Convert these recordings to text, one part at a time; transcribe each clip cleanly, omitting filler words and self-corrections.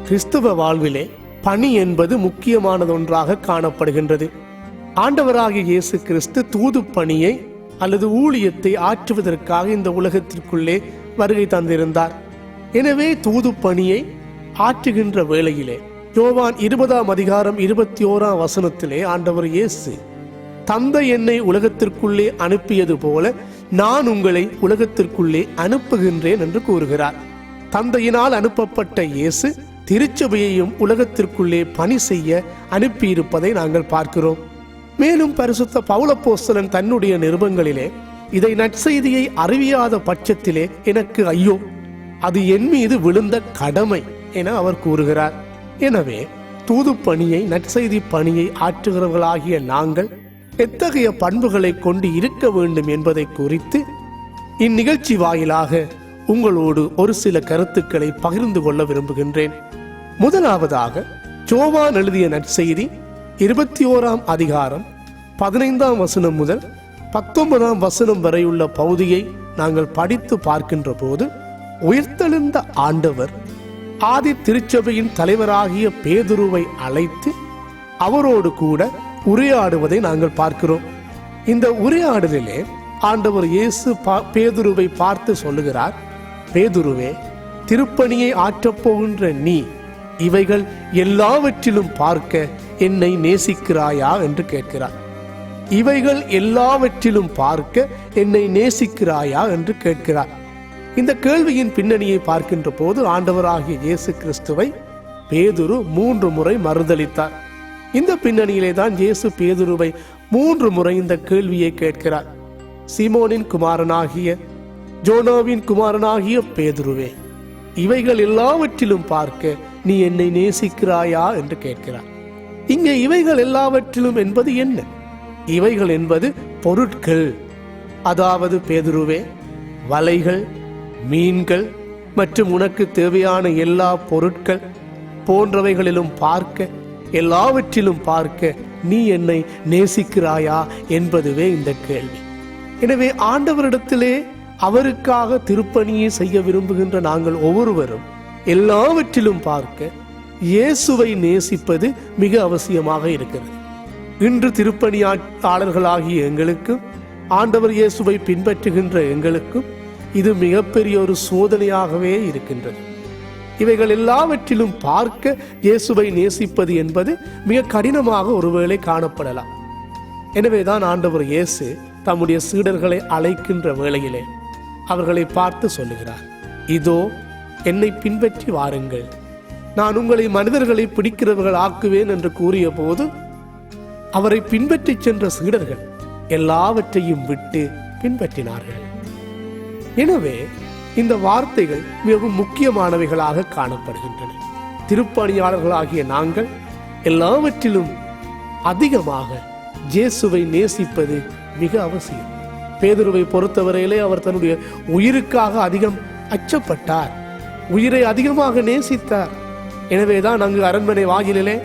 கிறிஸ்துவ வாழ்விலே பணி என்பது முக்கியமானதொன்றாக காணப்படுகின்றது. ஆண்டவராகிய இயேசு கிறிஸ்து தூது பணியை அல்லது ஊழியத்தை ஆற்றுவதற்காக இந்த உலகத்திற்குள்ளே வருகை தந்திருந்தார். எனவே தூது பணியை ஆற்றுகின்ற வேளையிலே யோவான் 20:21 ஆண்டவர் இயேசு, தந்தை என்னை உலகத்திற்குள்ளே அனுப்பியது போல நான் உங்களை உலகத்திற்குள்ளே அனுப்புகின்றேன் என்று கூறுகிறார். தந்தையினால் அனுப்பப்பட்ட இயேசு திருச்சபையையும் உலகத்திற்குள்ளே பணி செய்ய அனுப்பியிருப்பதை நாங்கள் பார்க்கிறோம். மேலும் பரிசுத்த பவுலப்போஸ்தலன் தன்னுடைய நிருபங்களிலே இதை நற்செய்தியை அறிவியாத பட்சத்திலே எனக்கு ஐயோ, அது என் மீது விழுந்த கடமை என அவர் கூறுகிறார். எனவே தூது பணியை, நற்செய்தி பணியை ஆற்றுகிறவர்களாகிய நாங்கள் எத்தகைய பண்புகளை கொண்டு இருக்க வேண்டும் என்பதை குறித்து இந்நிகழ்ச்சி வாயிலாக உங்களோடு ஒரு சில கருத்துக்களை பகிர்ந்து கொள்ள விரும்புகின்றேன். முதலாவதாக யோவான் எழுதிய நற்செய்தி 21:15 முதல் 19 வரையுள்ள பகுதியை நாங்கள் படித்து பார்க்கின்ற போது, உயிர்த்தெழுந்த ஆண்டவர் ஆதி திருச்சபையின் தலைவராகிய பேதுருவை அழைத்து அவரோடு கூட உரையாடுவதை நாங்கள் பார்க்கிறோம். இந்த உரையாடலிலே ஆண்டவர் இயேசு பேதுருவை பார்த்து சொல்லுகிறார், பேதுருவே, திருப்பணியை ஆற்றப்போகின்ற நீ இவைகள் எல்லாவற்றிலும் பார்க்க என்னை நேசிக்கிறாயா என்று கேட்கிறார். இவைகள் எல்லாவற்றிலும் பார்க்க என்னை நேசிக்கிறாயா என்று கேட்கிறார். இந்த கேள்வியின் பின்னணியை பார்க்கின்ற போது ஆண்டவராகிய இயேசு கிறிஸ்துவை பேதுரு 3 முறை மறுதலித்தார். இந்த பின்னணியிலே தான் இயேசு பேதுருவை 3 முறை இந்த கேள்வியை கேட்கிறார். சீமோனின் குமாரனாகிய ஜோனாவின் குமாரனாகிய பேதுருவே, இவைகள் எல்லாவற்றிலும் பார்க்க நீ என்னை நேசிக்கிறாயா என்று கேட்கிறார். இங்கே இவைகள் எல்லாவற்றிலும் என்பது என்ன? இவைகள் என்பது பொருட்கள். அதாவது பேதுருவே, வலைகள், மீன்கள் மற்றும் உனக்கு தேவையான எல்லா பொருட்கள் போன்றவைகளிலும் பார்க்க, எல்லாவற்றிலும் பார்க்க நீ என்னை நேசிக்கிறாயா என்பதுவே இந்த கேள்வி. எனவே ஆண்டவரிடத்திலே அவருக்காக திருப்பணியை செய்ய விரும்புகின்ற நாங்கள் ஒவ்வொருவரும் எல்லாவற்றிலும் பார்க்க இயேசுவை நேசிப்பது மிக அவசியமாக இருக்கிறது. இன்று திருப்பணியாளர்களாகிய எங்களுக்கும் ஆண்டவர் இயேசுவை பின்பற்றுகின்ற எங்களுக்கும் இது மிகப்பெரிய ஒரு சோதனையாகவே இருக்கின்றது. இவைகள் எல்லாவற்றிலும் பார்க்க இயேசுவை நேசிப்பது என்பது மிக கடினமாக ஒருவேளை காணப்படலாம். எனவேதான் ஆண்டவர் இயேசு தம்முடைய சீடர்களை அழைக்கின்ற வேளையிலே அவர்களை பார்த்து சொல்லுகிறார், இதோ என்னை பின்பற்றி வாருங்கள், நான் உங்களை மனிதர்களை பிடிக்கிறவர்கள் ஆக்குவேன் என்று கூறிய போது அவரை பின்பற்றி சென்ற சீடர்கள் எல்லாவற்றையும் விட்டு பின்பற்றினார்கள். எனவே இந்த வார்த்தைகள் மிகவும் முக்கியமானவைகளாக காணப்படுகின்றன. திருப்பணியாளர்களாகிய நாங்கள் எல்லாவற்றிலும் அதிகமாக இயேசுவை நேசிப்பது மிக அவசியம். பேதுருவை பொறுத்தவரையிலே அவர் தன்னுடைய உயிருக்காக அதிகம் அச்சப்பட்டார், உயிரை அதிகமாக நேசித்தார். எனவேதான் அங்கு அரண்மனை வாயிலே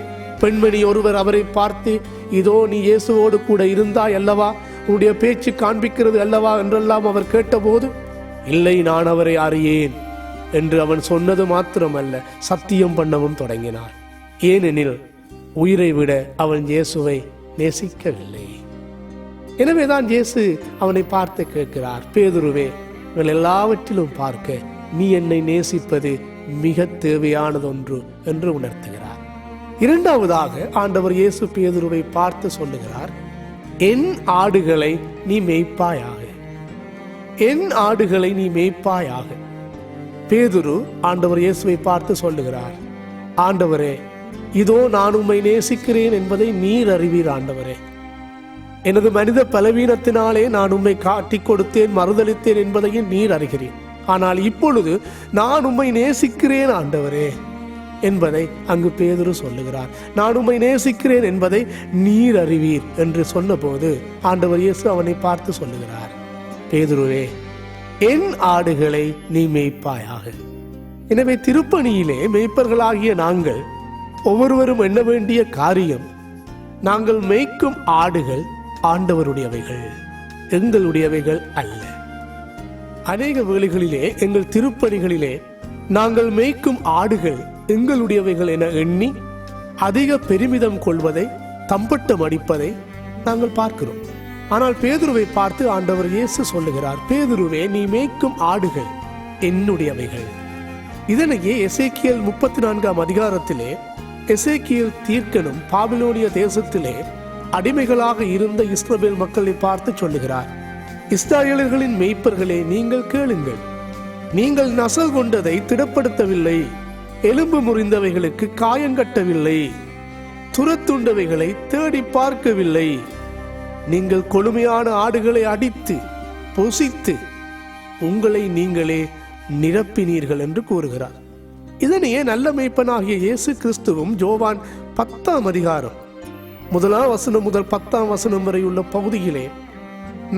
பெண்மணி ஒருவர் அவரை பார்த்து, இதோ நீ இயேசுவோடு கூட இருந்தாய் அல்லவா, உன்னுடைய பேச்சு காண்பிக்கிறது அல்லவா என்றெல்லாம் அவர் கேட்டபோது, இல்லை, நான் அவரை அறியேன் என்று அவன் சொன்னது மாத்திரமல்ல, சத்தியம் பண்ணவும் தொடங்கினார். ஏனெனில் உயிரை விட அவன் இயேசுவை நேசிக்கவில்லை. எனவேதான் இயேசு அவனை பார்த்து கேட்கிறார், பேதுருவே, இவள் எல்லாவற்றிலும் பார்க்க நீ என்னை நேசிப்பது மிக தேவையானதொன்று என்று உணர்த்துகிறார். இரண்டாவதாக ஆண்டவர் இயேசு பேதுருவை பார்த்து சொல்லுகிறார், என் ஆடுகளை நீ மேய்ப்பாயாக, என் ஆடுகளை நீ மேய்ப்பாயாக. பேதுரு ஆண்டவர் இயேசுவை பார்த்து சொல்லுகிறார், ஆண்டவரே, இதோ நான் உம்மை நேசிக்கிறேன் என்பதை நீர் அறிவீர் ஆண்டவரே. எனது மனித பலவீனத்தினாலே நான் உம்மை காட்டிக் கொடுத்தேன், மறுதளித்தேன் என்பதையும் நீர் அறிகிறேன். ஆனால் இப்பொழுது நான் உம்மை நேசிக்கிறேன் ஆண்டவரே என்பதை அங்கு பேதுரு சொல்லுகிறார். நான் உம்மை நேசிக்கிறேன் என்பதை நீர் அறிவீர் என்று சொன்னபோது ஆண்டவர் இயேசு அவனை பார்த்து சொல்லுகிறார், பேதுருவே, என் ஆடுகளை நீ மேய்ப்பாயாக. எனவே திருப்பணியிலே மேய்ப்பர்களாகிய நாங்கள் ஒவ்வொருவரும் எண்ண வேண்டிய காரியம், நாங்கள் மேய்க்கும் ஆடுகள் ஆண்டவருடையவைகள், எங்களுடையவைகள் அல்ல. அநேக வேளைகளிலே எங்கள் திருப்பணிகளிலே நாங்கள் மேய்க்கும் ஆடுகள் எங்களுடையவைகள் என எண்ணி அதிக பெருமிதம் கொள்வதை, தம்பட்டம் அடிப்பதை நாங்கள் பார்க்கிறோம். ஆனால் பேதுருவை பார்த்து ஆண்டவர் இயேசு சொல்லுகிறார், பேதுருவே, நீ மேய்க்கும் ஆடுகள் என்னுடையவைகள். இதனையே எசேக்கியேல் 34 அதிகாரத்திலே எசேக்கியேல் தீர்க்கனும் பாபிலோனிய தேசத்திலே அடிமைகளாக இருந்த இஸ்ரவேல் மக்களை பார்த்து சொல்லுகிறார், இஸ்ராயேலர்களின் மேய்ப்பர்களே, நீங்கள் கேளுங்கள். நீங்கள் நசல் கொண்டதை திடப்படுத்தவில்லை, எலும்பு முறிந்தவைகளுக்கு காயங்கட்டவில்லை, துரத்துண்டவைகளை தேடி பார்க்கவில்லை. நீங்கள் கொடுமையான ஆடுகளை அடித்து பொசித்து உங்களை நீங்களே நிரப்பினீர்கள் என்று கூறுகிறார். இதனையே நல்ல மேய்ப்பனாகிய இயேசு கிறிஸ்துவும் யோவான் 10 அதிகாரம் 1 வசனம் முதல் 10 வசனம் வரை உள்ள பகுதியிலே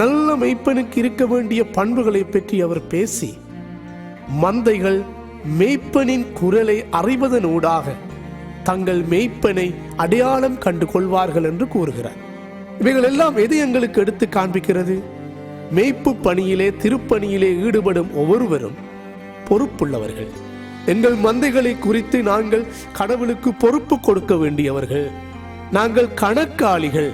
நல்ல மேய்ப்பனுக்கு இருக்க வேண்டிய பண்புகளை பற்றி அவர் பேசி, மந்தைகள் மேய்ப்பனின் குரலை அறிவதனூடாக தங்கள் மேய்ப்பனை அடையாளம் கண்டு கொள்வார்கள் என்று கூறுகிறார். இவைகள் எல்லாம் எது எங்களுக்கு எடுத்து காண்பிக்கிறது? மேய்ப்பு பணியிலே, திருப்பணியிலே ஈடுபடும் ஒவ்வொருவரும் பொறுப்புள்ளவர்கள். எங்கள் மந்தைகளை குறித்து நாங்கள் கடவுளுக்கு பொறுப்பு கொடுக்க வேண்டியவர்கள், நாங்கள் கணக்காளிகள்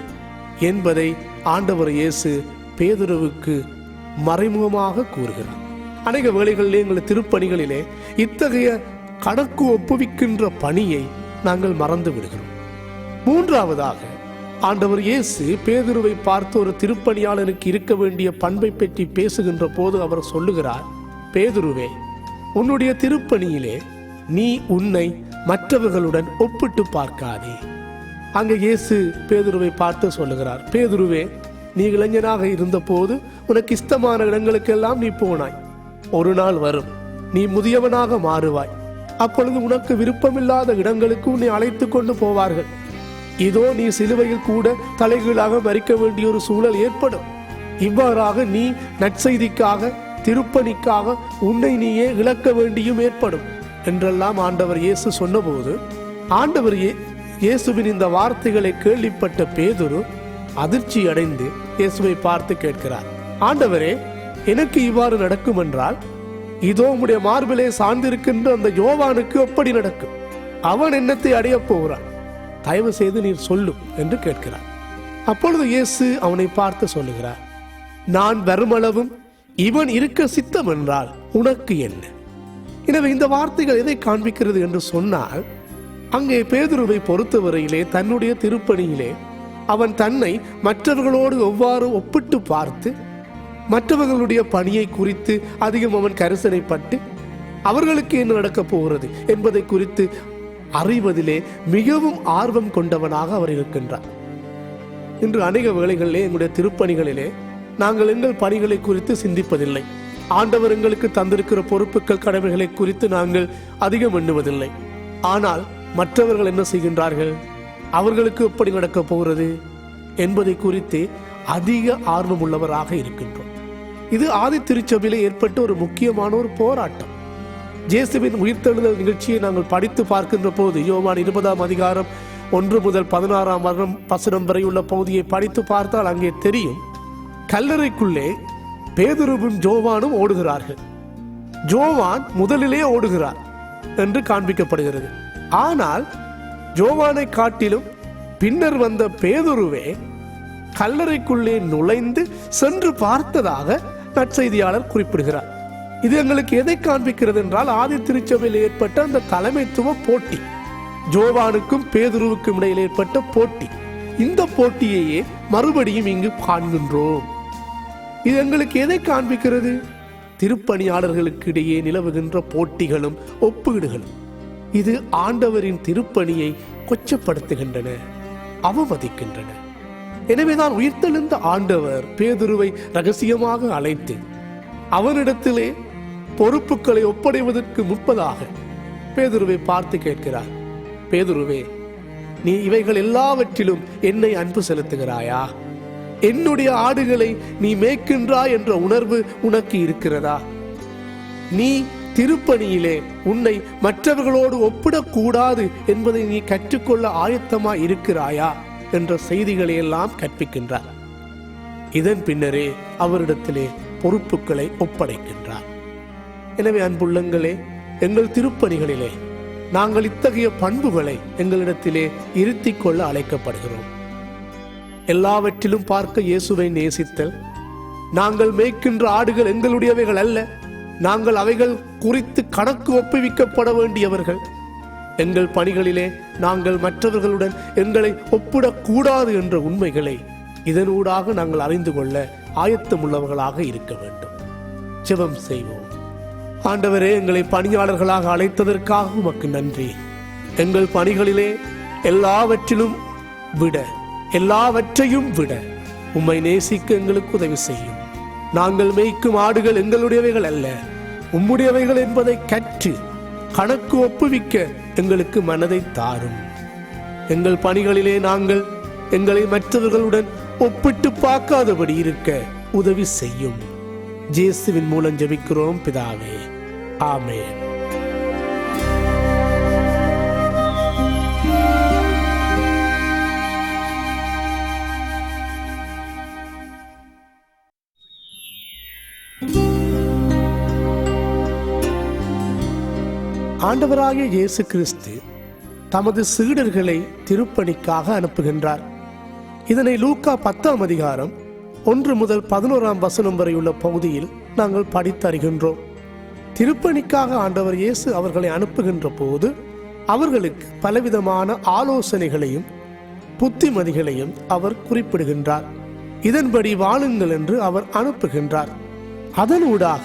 என்பதை ஆண்டவர் இயேசு பேதுருவுக்கு மறைமுகமாக கூறுகிறார். அநேக வேளைகளிலே எங்கள் திருப்பணிகளிலே இத்தகைய கணக்கு ஒப்புவிக்கின்ற பணியை நாங்கள் மறந்து விடுகிறோம். மூன்றாவதாக ஆண்டவர் இயேசு பேதுருவை பார்த்து ஒரு திருப்பணியாளனுக்கு இருக்க வேண்டிய பண்பை பற்றி பேசுகின்ற போது அவர் சொல்லுகிறார், பேதுருவே, உன்னுடைய திருப்பணியிலே நீ உன்னை மற்றவர்களுடன் ஒப்பிட்டு பார்க்காதே. அங்கே இயேசு பேதுருவை பார்த்து சொல்லுகிறார், பேதுருவே, நீ இளைஞனாக இருந்த போது உனக்கு இஷ்டமான இடங்களுக்கெல்லாம் நீ போனாய். ஒரு நாள் வரும், நீ முதியவனாக மாறுவாய். அப்பொழுது உனக்கு விருப்பமில்லாத இடங்களுக்கு உன்னை அழைத்து கொண்டு போவார்கள். இதோ நீ சிலுவையில் கூட தலைகீழாக மரிக்க வேண்டிய ஒரு சூழல் ஏற்படும். இவ்வாறாக நீ நற்செய்திக்காக, திருப்பணிக்காக உன்னை நீயே இழக்க வேண்டியும் ஏற்படும் என்றெல்லாம் ஆண்டவர் இயேசு சொன்னபோது, ஆண்டவர் இயேசுவின் இந்த வார்த்தைகளை கேள்விப்பட்ட பேதுரு அதிர்ச்சி அடைந்து இயேசுவை பார்த்து கேட்கிறார், ஆண்டவரே, எனக்கு இவ்வாறு நடக்கும் என்றால் இதோ உம்முடைய மார்பிலே சார்ந்திருக்கின்ற அந்த யோவானுக்கு எப்படி நடக்கும்? அவன் என்னத்தை அடைய போகிறான்? தயவு செய்து நீர் சொல்லும் என்று கேட்கிறார். அப்பொழுது இயேசு அவனை பார்த்து சொல்லுகிறார், நான் வருமளவும் இவன் இருக்க சித்தம் என்றால் உனக்கு என்ன? எனவே இந்த வார்த்தைகள் எதை காண்பிக்கிறது என்று சொன்னால், அங்கே பேதுருவை பொறுத்தவரையிலே தன்னுடைய திருப்பணியிலே அவன் தன்னை மற்றவர்களோடு எவ்வாறு ஒப்பிட்டு பார்த்து மற்றவர்களுடைய பணியை குறித்து அதிகம் அவன் கரிசனைப்பட்டு அவர்களுக்கு என்ன நடக்கப் போகிறது என்பதை குறித்து அறிவதிலே மிகவும் ஆர்வம் கொண்டவனாக அவர் இருக்கின்றார். இன்று அநேக வேளைகளிலே எங்களுடைய திருப்பணிகளிலே நாங்கள் எங்கள் பணிகளை குறித்து சிந்திப்பதில்லை. ஆண்டவர் எங்களுக்கு தந்திருக்கிற பொறுப்புகள், கடமைகளை குறித்து நாங்கள் அதிகம் எண்ணுவதில்லை. ஆனால் மற்றவர்கள் என்ன செய்கின்றார்கள், அவர்களுக்கு எப்படி நடக்கப் போகிறது என்பதை குறித்து அதிக ஆர்வம் உள்ளவராக இருக்கின்றோம். இது ஆதி திருச்சபையிலே ஏற்பட்ட ஒரு முக்கியமான ஒரு போராட்டம். இயேசுவின் உயிர்த்தெழுதல் நிகழ்ச்சியை நாங்கள் படித்து பார்க்கின்ற போது யோவான் 20 அதிகாரம் 1 முதல் 16 வசனம் வரை உள்ள பகுதியை படித்து பார்த்தால் அங்கே தெரியும், கல்லறைக்குள்ளே பேதுருவும் யோவானும் ஓடுகிறார்கள். யோவான் முதலிலே ஓடுகிறார் என்று காண்பிக்கப்படுகிறது. ஆனால் யோவானை காட்டிலும் பின்னர் வந்த பேதுருவே கல்லறைக்குள்ளே நுழைந்து சென்று பார்த்ததாக நற்செய்தியாளர் குறிப்பிடுகிறார். இது எங்களுக்கு எதை காண்பிக்கிறது என்றால், ஆதி திருச்சபையில் ஏற்பட்ட அந்த தலைமைத்துவ போட்டி, யோவானுக்கும் பேதுருவுக்கும் இடையில் ஏற்பட்ட போட்டி. இந்த போட்டியையே மறுபடியும் இங்கு காண்கின்றோம். இது எங்களுக்கு எதை காண்பிக்கிறது? திருப்பணியாளர்களுக்கு இடையே நிலவுகின்ற போட்டிகளும் ஒப்பீடுகளும் இது ஆண்டவரின் திருப்பணியை கொச்சப்படுத்துகின்றன, அவமதிக்கின்றன. எனவேதான் உயிர்த்தெழுந்த ஆண்டவர் பேதுருவை ரகசியமாக அழைத்து அவனிடத்திலே பொறுப்புகளை ஒப்படைவதற்கு முற்பதாக பேதுருவை பார்த்து கேட்கிறார், பேதுருவே, நீ இவைகள் எல்லாவற்றிலும் என்னை அன்பு செலுத்துகிறாயா? என்னுடைய ஆடுகளை நீ மேய்க்கின்றாய் என்ற உணர்வு உனக்கு இருக்கிறதா? நீ திருப்பணியிலே உன்னை மற்றவர்களோடு ஒப்பிடக்கூடாது என்பதை நீ கற்றுக்கொள்ள ஆயத்தமாய் இருக்கிறாயா என்ற செய்திகளை எல்லாம் கற்பிக்கின்றார். இதன் பின்னரே அவரிடத்திலே பொறுப்புகளை ஒப்படைக்கின்றார். எனவே அன்புள்ளங்களே, எங்கள் திருப்பணிகளிலே நாங்கள் இத்தகைய பண்புகளை எங்களிடத்திலே இருத்திக் கொள்ள அழைக்கப்படுகிறோம். எல்லாவற்றிலும் பார்க்க இயேசுவை நேசித்தல். நாங்கள் மேய்க்கின்ற ஆடுகள் எங்களுடையவைகள் அல்ல, நாங்கள் அவைகள் குறித்து கணக்கு ஒப்புவிக்கப்பட வேண்டியவர்கள். எங்கள் பணிகளிலே நாங்கள் மற்றவர்களுடன் எங்களை ஒப்பிடக்கூடாது என்ற உண்மைகளை இதனூடாக நாங்கள் அறிந்து கொள்ள ஆயத்தமுள்ளவர்களாக இருக்க வேண்டும். ஜெபம் செய்வோம். ஆண்டவரே, எங்களை பணியாளர்களாக அழைத்ததற்காக உமக்கு நன்றி. எங்கள் பணிகளிலே எல்லாவற்றையும் விட உம்மை நேசிக்க எங்களுக்கு உதவி செய்யும். நாங்கள் மேய்க்கும் ஆடுகள் எங்களுடையவைகள் அல்ல, உம்முடையவைகள் என்பதை கற்று கணக்கு ஒப்புவிக்க எங்களுக்கு மனதை தாரும். எங்கள் பணிகளிலே நாங்கள் எங்களை மற்றவர்களுடன் ஒப்பிட்டு பார்க்காதபடி இருக்க உதவி செய்யும். இயேசுவின் மூலம் ஜெபிக்கிறோம் பிதாவே, ஆமென். ஆண்டவராகிய இயேசு கிறிஸ்து தமது சீடர்களை திருப்பணிக்காக அனுப்புகின்றார். இதனை லூக்கா 10ஆம் அதிகாரம் 1 முதல் 11ஆம் வசனம் வரை உள்ள பகுதியில் நாங்கள் படித்தறிகின்றோம். திருப்பணிக்காக ஆண்டவர் இயேசு அவர்களை அனுப்புகின்ற போது அவர்களுக்கு பலவிதமான ஆலோசனைகளையும் புத்திமதிகளையும் அவர் குறிப்பிடுகின்றார். இதன்படி வாழுங்கள் என்று அவர் அனுப்புகின்றார். அதனூடாக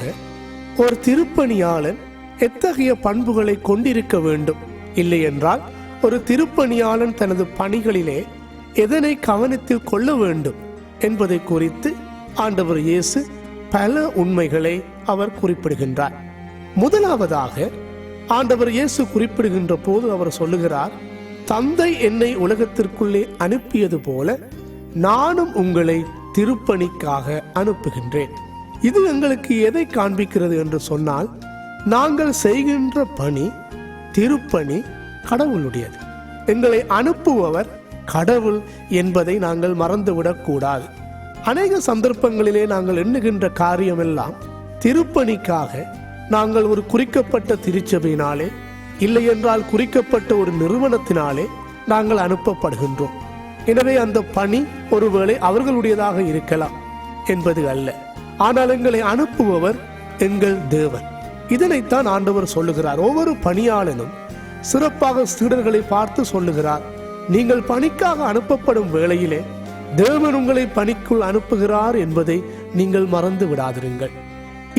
ஒரு திருப்பணியாளன் எத்தகைய பண்புகளை கொண்டிருக்க வேண்டும், இல்லை என்றால் ஒரு திருப்பணியாளன் தனது பணிகளிலே எதனை கவனத்தில் கொள்ள வேண்டும் என்பதை குறித்து ஆண்டவர் இயேசு பல உண்மைகளை அவர் குறிப்பிடுகின்றார். முதலாவதாக ஆண்டவர் இயேசு குறிப்பிடுகின்ற போது அவர் சொல்லுகிறார், தந்தை என்னை உலகத்திற்குள்ளே அனுப்பியது போல நானும் உங்களை திருப்பணிக்காக அனுப்புகின்றேன். இது எங்களுக்கு எதை காண்பிக்கிறது என்று சொன்னால், நாங்கள் செய்கின்ற பணி, திருப்பணி கடவுளுடையது. எங்களை அனுப்புபவர் கடவுள் என்பதை நாங்கள் மறந்துவிடக் கூடாது. அநேக சந்தர்ப்பங்களிலே நாங்கள் எண்ணுகின்ற காரியமெல்லாம் திருப்பணிக்காக நாங்கள் ஒரு குறிக்கப்பட்ட திருச்சபையினாலே, இல்லை என்றால் குறிக்கப்பட்ட ஒரு நிறுவனத்தினாலே நாங்கள் அனுப்பப்படுகின்றோம். எனவே அந்த பணி ஒருவேளை அவர்களுடையதாக இருக்கலாம் என்பது அல்ல. ஆனால் எங்களை அனுப்புபவர் எங்கள் தேவன். இதனைத்தான் ஆண்டவர் சொல்லுகிறார். ஒவ்வொரு பணியாளனும் சிறப்பாக சீடர்களை பார்த்து சொல்லுகிறார், நீங்கள் பணிக்காக அனுப்பப்படும் வேளையிலே தேவன் உங்களை பணிக்குள் அனுப்புகிறார் என்பதை நீங்கள் மறந்து விடாதிருங்கள்.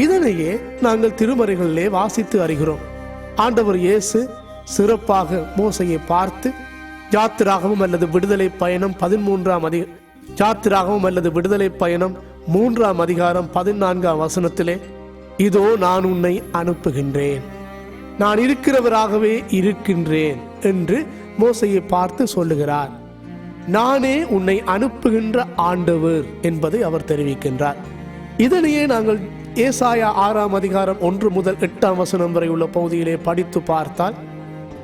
இதனையே நாங்கள் திருமறைகளிலே வாசித்து அறிகிறோம். ஆண்டவர் இயேசு சிறப்பாக மோசையை பார்த்து யாத்திராகவும் அல்லது விடுதலை பயணம் 3ஆம் அதிகாரம் 14ஆம் வசனத்திலே, இதோ நான் உன்னை அனுப்புகின்றேன், நான் இருக்கிறவராகவே இருக்கின்றேன் என்று மோசையை பார்த்து சொல்லுகிறார். நானே உன்னை அனுப்புகின்ற ஆண்டவர் என்பதை அவர் தெரிவிக்கின்றார். இதனையே நாங்கள் ஏசாயா 6ஆம் அதிகாரம் 1 முதல் 8ஆம் வசனம் வரை உள்ள பகுதியிலே படித்து பார்த்தால்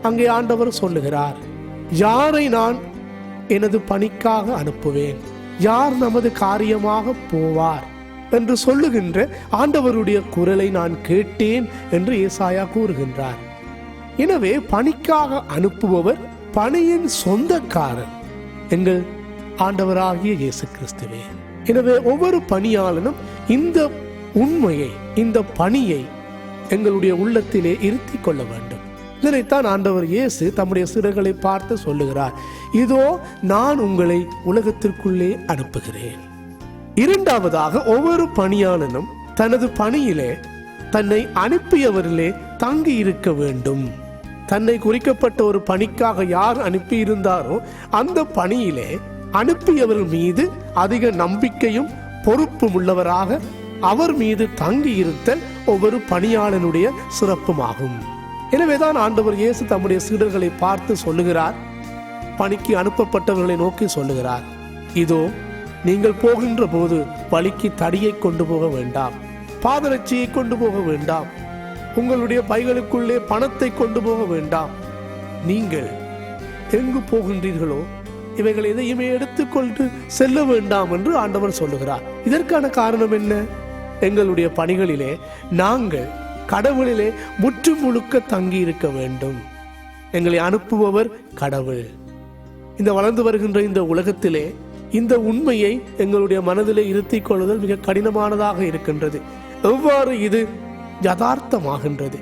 அங்கே ஆண்டவர் சொல்லுகிறார், யாரை நான் எனது பணிக்காக அனுப்புவேன், யார் நமது காரியமாக போவார் என்று சொல்லுகின்ற ஆண்டவருடைய குரலை நான் கேட்டேன் என்று ஏசாயா கூறுகின்றார். எனவே பணிக்காக அனுப்புபவர் பணியின் சொந்தக்காரர் எங்கள் ஆண்டவராகிய இயேசு கிறிஸ்துவே. எனவே ஒவ்வொரு பணியாளனும் இந்த உண்மையை, இந்த பணியை எங்களுடைய உள்ளத்திலே இருத்திக் கொள்ள வேண்டும். இதனைத்தான் ஆண்டவர் இயேசு தம்முடைய சீடர்களை பார்த்து சொல்லுகிறார், இதோ நான் உங்களை உலகத்திற்குள்ளே அனுப்புகிறேன். இரண்டாவதாக, ஒவ்வொரு பணியாளனும் தனது பணியிலே தன்னை அனுப்பியவரிலே தங்கி இருக்க வேண்டும். தன்னை குறிக்கப்பட்ட ஒரு பணிக்காக யார் அனுப்பியிருந்தாரோ அந்த பணியிலே அனுப்பியவர் மீது அதிக நம்பிக்கையும் பொறுப்பும் உள்ளவராக அவர் மீது தங்கி இருத்தல் ஒவ்வொரு பணியாளனுடைய சிறப்புமாகும். எனவேதான் ஆண்டவர் இயேசு தம்முடைய சீடர்களை பார்த்து சொல்லுகிறார், பணிக்கு அனுப்பப்பட்டவர்களை நோக்கி சொல்லுகிறார், இதோ நீங்கள் போகின்ற போது வழிக்கு தடியை கொண்டு போக வேண்டாம், பாதரட்சியை கொண்டு போக வேண்டாம், உங்களுடைய பைகளுக்குள்ளே பணத்தை கொண்டு போக வேண்டாம். நீங்கள் எங்கு போகின்றீர்களோ இவைகள் எதையுமே எடுத்துக்கொண்டு செல்ல வேண்டாம் என்று ஆண்டவர் சொல்லுகிறார். இதற்கான காரணம் என்ன? எங்களுடைய பணிகளிலே நாங்கள் கடவுளிலே முற்று முழுக்க தங்கி இருக்க வேண்டும். எங்களை அனுப்புபவர் கடவுள். இந்த வளர்ந்து வருகின்ற இந்த உலகத்திலே இந்த உண்மையை எங்களுடைய மனதிலே இருத்திக் கொள்ளுதல் மிக கடினமானதாக இருக்கின்றது. எவ்வாறு இது யதார்த்தமாகின்றது,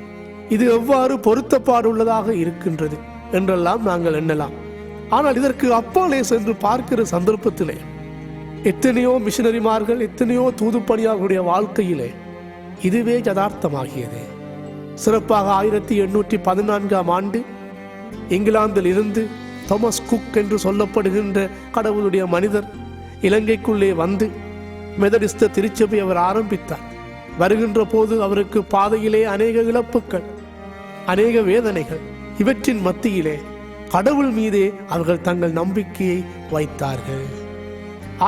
இது எவ்வாறு பொருத்தப்பாடுள்ளதாக இருக்கின்றது என்றெல்லாம் நாங்கள் எண்ணலாம். ஆனால் இதற்கு அப்பாலே சென்று பார்க்கிற சந்தர்ப்பத்திலே எத்தனையோ மிஷனரிமார்கள், எத்தனையோ தூதுப்பணியாளர்களுடைய வாழ்க்கையிலே இதுவே யதார்த்தமாகியது. சிறப்பாக 1814ஆம் ஆண்டு இங்கிலாந்தில் இருந்து தாமஸ் குக் என்று சொல்லப்படுகின்ற கடவுளுடைய மனிதர் இலங்கைக்குள்ளே வந்து மெதடிஸ்த திருச்சபை அவர் ஆரம்பித்தார். வருகின்ற போது அவருக்கு பாதையிலே அநேக இழப்புகள், அநேக வேதனைகள், இவற்றின் மத்தியிலே கடவுள் மீதே அவர்கள் தங்கள் நம்பிக்கையை வைத்தார்கள்.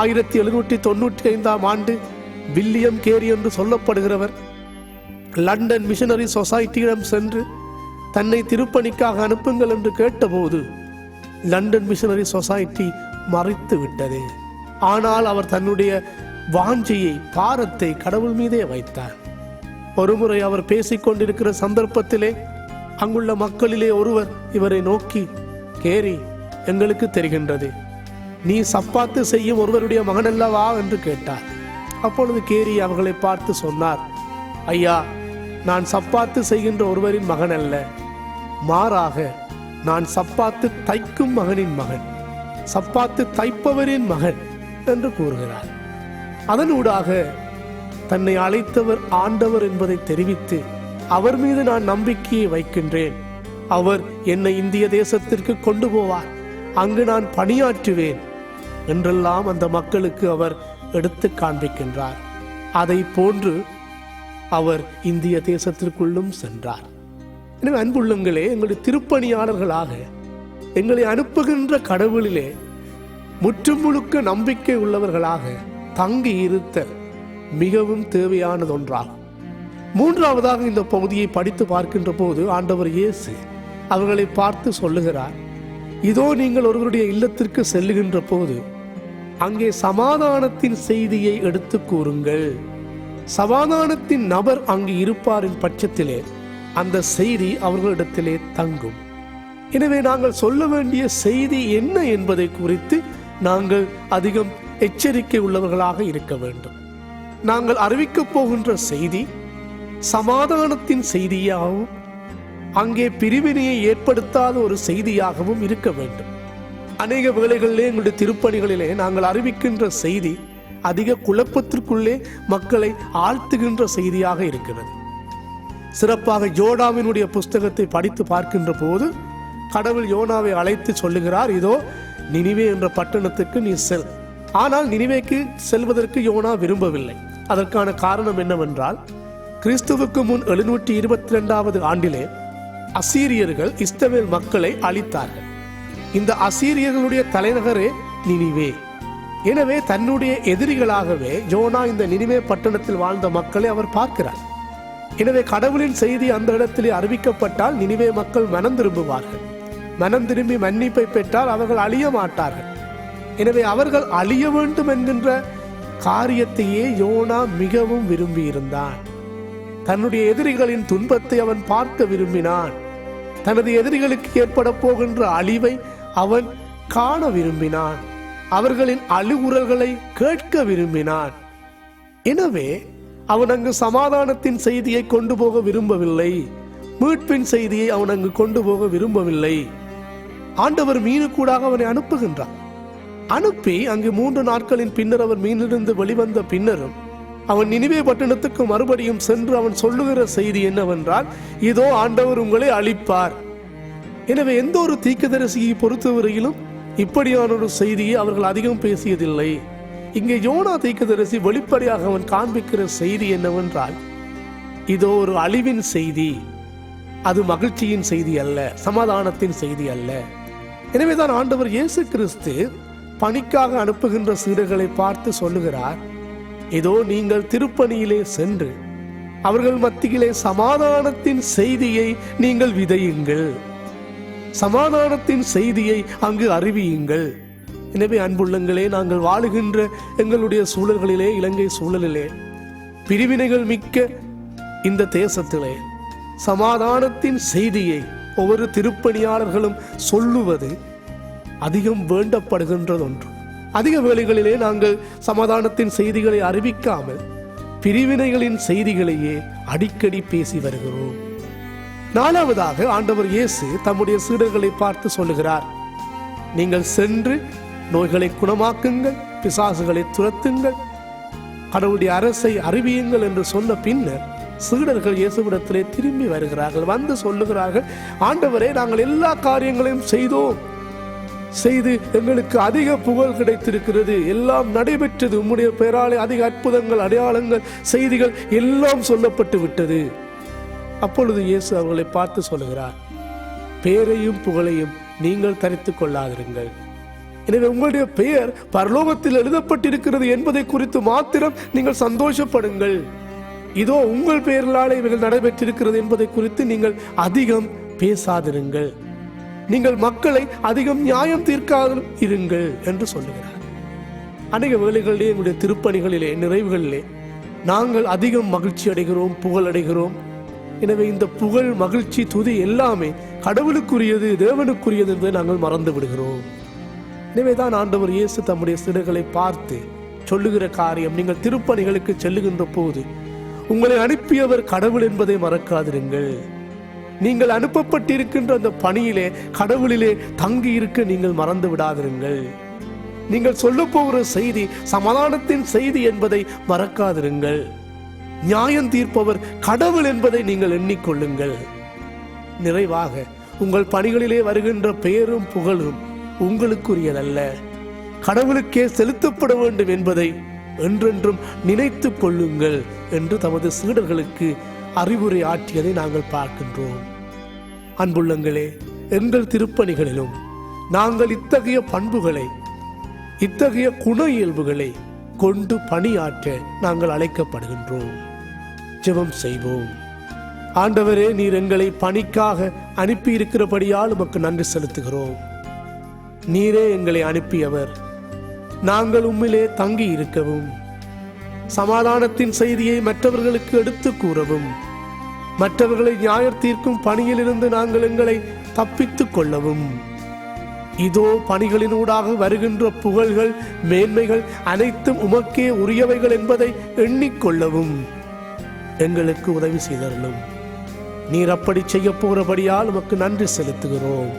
1795ஆம் ஆண்டு வில்லியம் கேரி என்று சொல்லப்படுகிறவர் லண்டன் மிஷனரி சொசைட்டியிடம் சென்று தன்னை திருப்பணிக்காக அனுப்புங்கள் என்று கேட்டபோது லண்டன் மிஷனரி சொசைட்டி மறைத்து விட்டது. ஆனால் அவர் தன்னுடைய வாஞ்சையை, பாரத்தை கடவுள் மீதே வைத்தார். ஒருமுறை அவர் பேசிக்கொண்டிருக்கிற சந்தர்ப்பத்திலே அங்குள்ள மக்களிலே ஒருவர் இவரை நோக்கி, கேரி, எங்களுக்கு தெரிகின்றது, நீ சப்பாத்து செய்யும் ஒருவருடைய மகன் அல்லவா என்று கேட்டார். அப்பொழுது கேரி அவர்களை பார்த்து சொன்னார், ஐயா, நான் சப்பாத்து செய்கின்ற ஒருவரின் மகன் அல்ல, மாறாக நான் சப்பாத்து தைக்கும் மகனின் மகன், சப்பாத்து தைப்பவரின் மகன் என்று கூறுகிறார். அதனூடாக தன்னை அழைத்தவர் ஆண்டவர் என்பதை தெரிவித்து அவர் மீது நான் நம்பிக்கையை வைக்கின்றேன், அவர் என்னை இந்திய தேசத்திற்கு கொண்டு போவார், அங்கு நான் பணியாற்றுவேன் என்றெல்லாம் அந்த மக்களுக்கு அவர் எடுத்து காண்பிக்கின்றார். அதை போன்று அவர் இந்திய தேசத்திற்குள்ளும் சென்றார். எனவே அன்புள்ளங்களே, எங்களுடைய திருப்பணியாளர்களாக எங்களை அனுப்புகின்ற கடவுளிலே முற்றும் முழுக்க நம்பிக்கை உள்ளவர்களாக தங்கி இருத்தல் மிகவும் தேவையானதொன்றாகும். மூன்றாவதாக இந்த பகுதியை படித்து பார்க்கின்ற போது ஆண்டவர் இயேசு அவர்களை பார்த்து சொல்லுகிறார், இதோ நீங்கள் ஒருவருடைய இல்லத்திற்கு செல்லுகின்ற போது அங்கே சமாதானத்தின் செய்தியை எடுத்து கூறுங்கள். சமாதானத்தின் நபர் அங்கு இருப்பாரின் பட்சத்திலே அந்த செய்தி அவர்களிடத்திலே தங்கும். எனவே நாங்கள் சொல்ல வேண்டிய செய்தி என்ன என்பதை குறித்து நாங்கள் அதிகம் எச்சரிக்கை உள்ளவர்களாக இருக்க வேண்டும். நாங்கள் அறிவிக்கப் போகின்ற செய்தி சமாதானத்தின் செய்தியாகவும் அங்கே பிரிவினையை ஏற்படுத்தாத ஒரு செய்தியாகவும் இருக்க வேண்டும். அநேக வேளைகளிலே எங்களுடைய திருப்பணிகளிலே நாங்கள் அறிவிக்கின்ற செய்தி அதிக குழப்பத்திற்குள்ளே மக்களை ஆழ்த்துகின்ற செய்தியாக இருக்கிறது. சிறப்பாக யோனாவினுடைய புஸ்தகத்தை படித்து பார்க்கின்ற போது கடவுள் யோனாவை அழைத்து சொல்லுகிறார், இதோ நினிவே என்ற பட்டணத்துக்கு நீ செல். ஆனால் நினிவேக்கு செல்வதற்கு யோனா விரும்பவில்லை. அதற்கான காரணம் என்னவென்றால், கிறிஸ்துவுக்கு முன் 722வது ஆண்டிலே அசீரியர்கள் இஸ்ரவேல் மக்களை அழித்தார்கள். இந்த அசீரியர்களுடைய தலைநகரே நினிவே. எனவே தன்னுடைய எதிரிகளாகவே யோனா இந்த நினிவே பட்டணத்தில் வாழ்ந்த மக்களை அவர் பார்க்கிறார். எனவே கடவுளின் செய்தி அந்த இடத்திலே அறிவிக்கப்பட்டால் நினிவே மக்கள் மனம் திரும்புவார்கள். மனம் திரும்பி மன்னிப்பை பெற்றால் அவர்கள் அழிய மாட்டார்கள். எனவே அவர்கள் அழிய வேண்டும் என்கின்ற காரியத்தையே யோனா மிகவும் விரும்பி இருந்தான். தன்னுடைய எதிரிகளின் துன்பத்தை அவன் பார்க்க விரும்பினான். தனது எதிரிகளுக்கு ஏற்பட போகின்ற அழிவை அவன் காண விரும்பினான். அவர்களின் அழுகுரல்களை கேட்க விரும்பினான். எனவே அவன் அங்கு சமாதானத்தின் செய்தியை கொண்டு போக விரும்பவில்லை. மீட்பின் செய்தியை அவன் அங்கு கொண்டு போக விரும்பவில்லை. ஆண்டவர் மீனுக்கூடாக அவனை அனுப்புகின்றான். அனுப்பி அங்கு 3 நாட்களின் பின்னர் அவர் மீனிலிருந்து வெளிவந்த பின்னரும் அவன் நினிவே பட்டணத்துக்கு மறுபடியும் சென்று அவன் சொல்லுகிற செய்தி என்னவென்றால், இதோ ஆண்டவர் உங்களை அழிப்பார். எனவே எந்த ஒரு தீர்க்கதரிசியை பொறுத்தவரையிலும் இப்படியான ஒரு செய்தியை அவர்கள் அதிகம் பேசியதில்லை. இங்கே யோனா தீர்க்கதரிசி வெளிப்படையாக அவன் காண்பிக்கிற செய்தி என்னவென்றால், இதோ ஒரு அழிவின் செய்தி, அது மகிழ்ச்சியின் செய்தி அல்ல, சமாதானத்தின் செய்தி அல்ல. எனவேதான் ஆண்டவர் இயேசு கிறிஸ்து பணிக்காக அனுப்புகின்ற சீடர்களை பார்த்து சொல்லுகிறார், இதோ நீங்கள் திருப்பணியிலே சென்று அவர்கள் மத்தியிலே சமாதானத்தின் செய்தியை நீங்கள் விதையுங்கள், சமாதானத்தின் செய்தியை அங்கு அறிவியுங்கள். எனவே அன்புள்ளங்களே, நாங்கள் வாழுகின்ற எங்களுடைய சூழல்களிலே, இலங்கை சூழலிலே பிரிவினைகள் மிக்க இந்த தேசத்திலே சமாதானத்தின் செய்தியை ஒவ்வொரு திருப்பணியாளர்களும் சொல்லுவது அதிகம் வேண்டப்படுகின்றது ஒன்று. அதிக வேளைகளிலே நாங்கள் சமாதானத்தின் செய்திகளை அறிவிக்காமல் பிரிவினைகளின் செய்திகளையே அடிக்கடி பேசி வருகிறோம். நாலாவதாக ஆண்டவர் இயேசு தம்முடைய சீடர்களை பார்த்து சொல்லுகிறார், நீங்கள் சென்று நோய்களை குணமாக்குங்கள், பிசாசுகளை துரத்துங்கள், கடவுளுடைய அரசை அறிவியுங்கள் என்று சொன்ன பின்னர் சீடர்கள் இயேசுவிடத்திலே திரும்பி வருகிறார்கள். வந்து சொல்லுகிறார்கள், ஆண்டவரே, நாங்கள் எல்லா காரியங்களையும் செய்து எங்களுக்கு அதிக புகழ் கிடைத்திருக்கிறது, எல்லாம் நடைபெற்றது, உம்முடைய பெயராலே அதிக அற்புதங்கள், அடையாளங்கள், செய்திகள் எல்லாம் சொல்லப்பட்டு விட்டது. அப்பொழுது இயேசு அவர்களை பார்த்து சொல்லுகிறார், பெயரையும் புகழையும் நீங்கள் தரித்துக் கொள்ளாதிருங்கள். எனவே உங்களுடைய பெயர் பரலோகத்தில் எழுதப்பட்டிருக்கிறது என்பதை குறித்து மாத்திரம் நீங்கள் சந்தோஷப்படுங்கள். இதோ உங்கள் பெயர்களாலே இவைகள் நடைபெற்றிருக்கிறது என்பதை குறித்து நீங்கள் அதிகம் பேசாதிருங்கள். நீங்கள் மக்களை அதிகம் நியாயம் தீர்க்காது இருங்கள் என்று சொல்லுகிறார். அநேக வேளைகளிலே எங்களுடைய திருப்பணிகளிலே, நிறைவுகளிலே நாங்கள் அதிகம் மகிழ்ச்சி அடைகிறோம், புகழ் அடைகிறோம். எனவே இந்த புகழ், மகிழ்ச்சி, துதி எல்லாமே கடவுளுக்குரியது, தேவனுக்குரியது என்பதை நாங்கள் மறந்து விடுகிறோம். எனவேதான் ஆண்டவர் இயேசு தம்முடைய சீடர்களை பார்த்து சொல்லுகிற காரியம், நீங்கள் திருப்பணிகளுக்கு செல்லுகின்ற போது உங்களை அனுப்பியவர் கடவுள் என்பதை மறக்காதிருங்கள். நீங்கள் அனுப்பப்பட்டிருக்கின்ற அந்த பணியிலே, கடவுளிலே தங்கி இருக்க நீங்கள் மறந்து விடாதிருங்கள். நீங்கள் சொல்ல போகிற செய்தி சமாதானத்தின் செய்தி என்பதை மறக்காதிருங்கள். நியாயம் தீர்ப்பவர் கடவுள் என்பதை நீங்கள் எண்ணிக்கொள்ளுங்கள். நிறைவாக, உங்கள் பணிகளிலே வருகின்ற பெயரும் புகழும் உங்களுக்குரியதல்ல, கடவுளுக்கே செலுத்தப்பட வேண்டும் என்பதை என்றென்றும் நினைத்துக் கொள்ளுங்கள் என்று தமது சீடர்களுக்கு அறிவுரை ஆற்றியதை நாங்கள் பார்க்கின்றோம். அன்புள்ளங்களே, எங்கள் திருப்பணிகளிலும் நாங்கள் இத்தகைய பண்புகளை, இத்தகைய குண இயல்புகளை கொண்டு பணியாற்ற நாங்கள் அழைக்கப்படுகின்றோம். ஜெபம் செய்வோம். ஆண்டவரே, நீர் எங்களை பணிக்காக அனுப்பி இருக்கிறபடியால் உமக்கு நன்றி செலுத்துகிறோம். நீரே எங்களை அனுப்பியவர். நாங்கள் உம்மிலே தங்கி இருக்கவும், சமாதானத்தின் செய்தியை மற்றவர்களுக்கு எடுத்து கூறவும், மற்றவர்களை நியாயம் தீர்க்கும் பணியிலிருந்து நாங்கள் எங்களை தப்பித்துக் கொள்ளவும், இதோ பணிகளினூடாக வருகின்ற புகழ்கள், மேன்மைகள் அனைத்தும் உமக்கே உரியவைகள் என்பதை எண்ணிக்கொள்ளவும் எங்களுக்கு உதவி செய்தருளும். நீர் அப்படி செய்ய போகிறபடியால் உமக்கு நன்றி செலுத்துகிறோம்.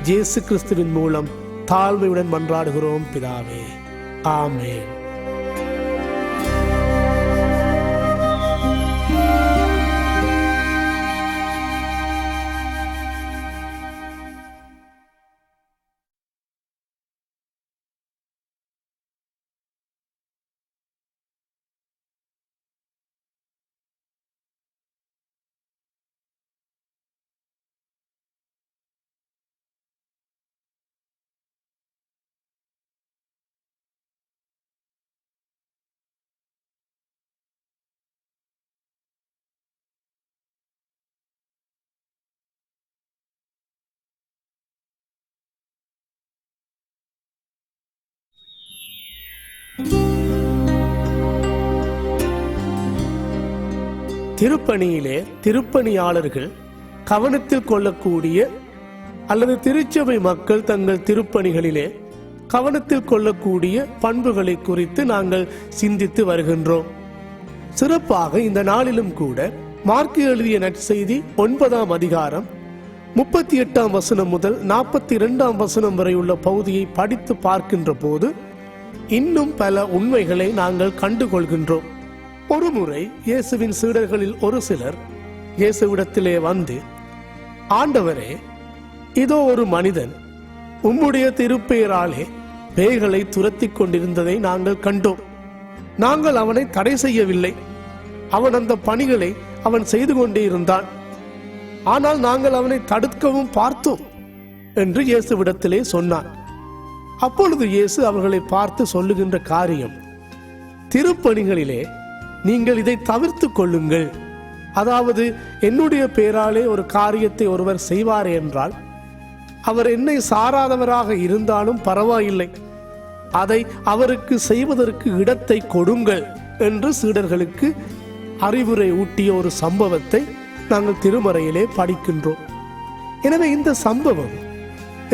இயேசு கிறிஸ்துவின் மூலம் தாழ்மையுடன் மன்றாடுகிறோம் பிதாவே, ஆமென். திருப்பணியிலே திருப்பணியாளர்கள் கவனத்தில் கொள்ளக்கூடிய அல்லது திருச்சபை மக்கள் தங்கள் திருப்பணிகளிலே கவனத்தில் கொள்ளக்கூடிய பண்புகளை குறித்து நாங்கள் சிந்தித்து வருகின்றோம். சிறப்பாக இந்த நாளிலும் கூட மார்க்கு எழுதிய நற்செய்தி 9ஆம் அதிகாரம் 38ஆம் வசனம் முதல் 42ஆம் வசனம் வரை உள்ள பகுதியை படித்து பார்க்கின்ற போது இன்னும் பல உண்மைகளை நாங்கள் கண்டுகொள்கின்றோம். ஒரு முறை இயேசுவின் சீடர்களில் ஒரு சிலர் இயேசுவிடத்திலே வந்து, ஆண்டவரே, இதோ ஒரு மனிதன் உம்முடைய திருப்பெயராலே பேய்களை துரத்தி கொண்டிருந்ததை நாங்கள் கண்டோம். நாங்கள் அவனை தடை செய்யவில்லை. அவன் அந்த பணிகளை அவன் செய்து கொண்டே இருந்தான். ஆனால் நாங்கள் அவனை தடுக்கவும் பார்த்தோம் என்று இயேசுவிடத்திலே சொன்னான். அப்பொழுது இயேசு அவர்களை பார்த்து சொல்லுகின்ற காரியம், திருப்பணிகளிலே நீங்கள் இதை தவிர்த்து கொள்ளுங்கள். அதாவது, என்னுடைய பெயராலே ஒரு காரியத்தை ஒருவர் செய்வார் என்றால் அவர் என்னை சாராதவராக இருந்தாலும் பரவாயில்லை, அதை அவருக்கு செய்வதற்கு இடத்தை கொடுங்கள் என்று சீடர்களுக்கு அறிவுரை ஊட்டிய ஒரு சம்பவத்தை நாங்கள் திருமறையிலே படிக்கின்றோம். எனவே இந்த சம்பவம்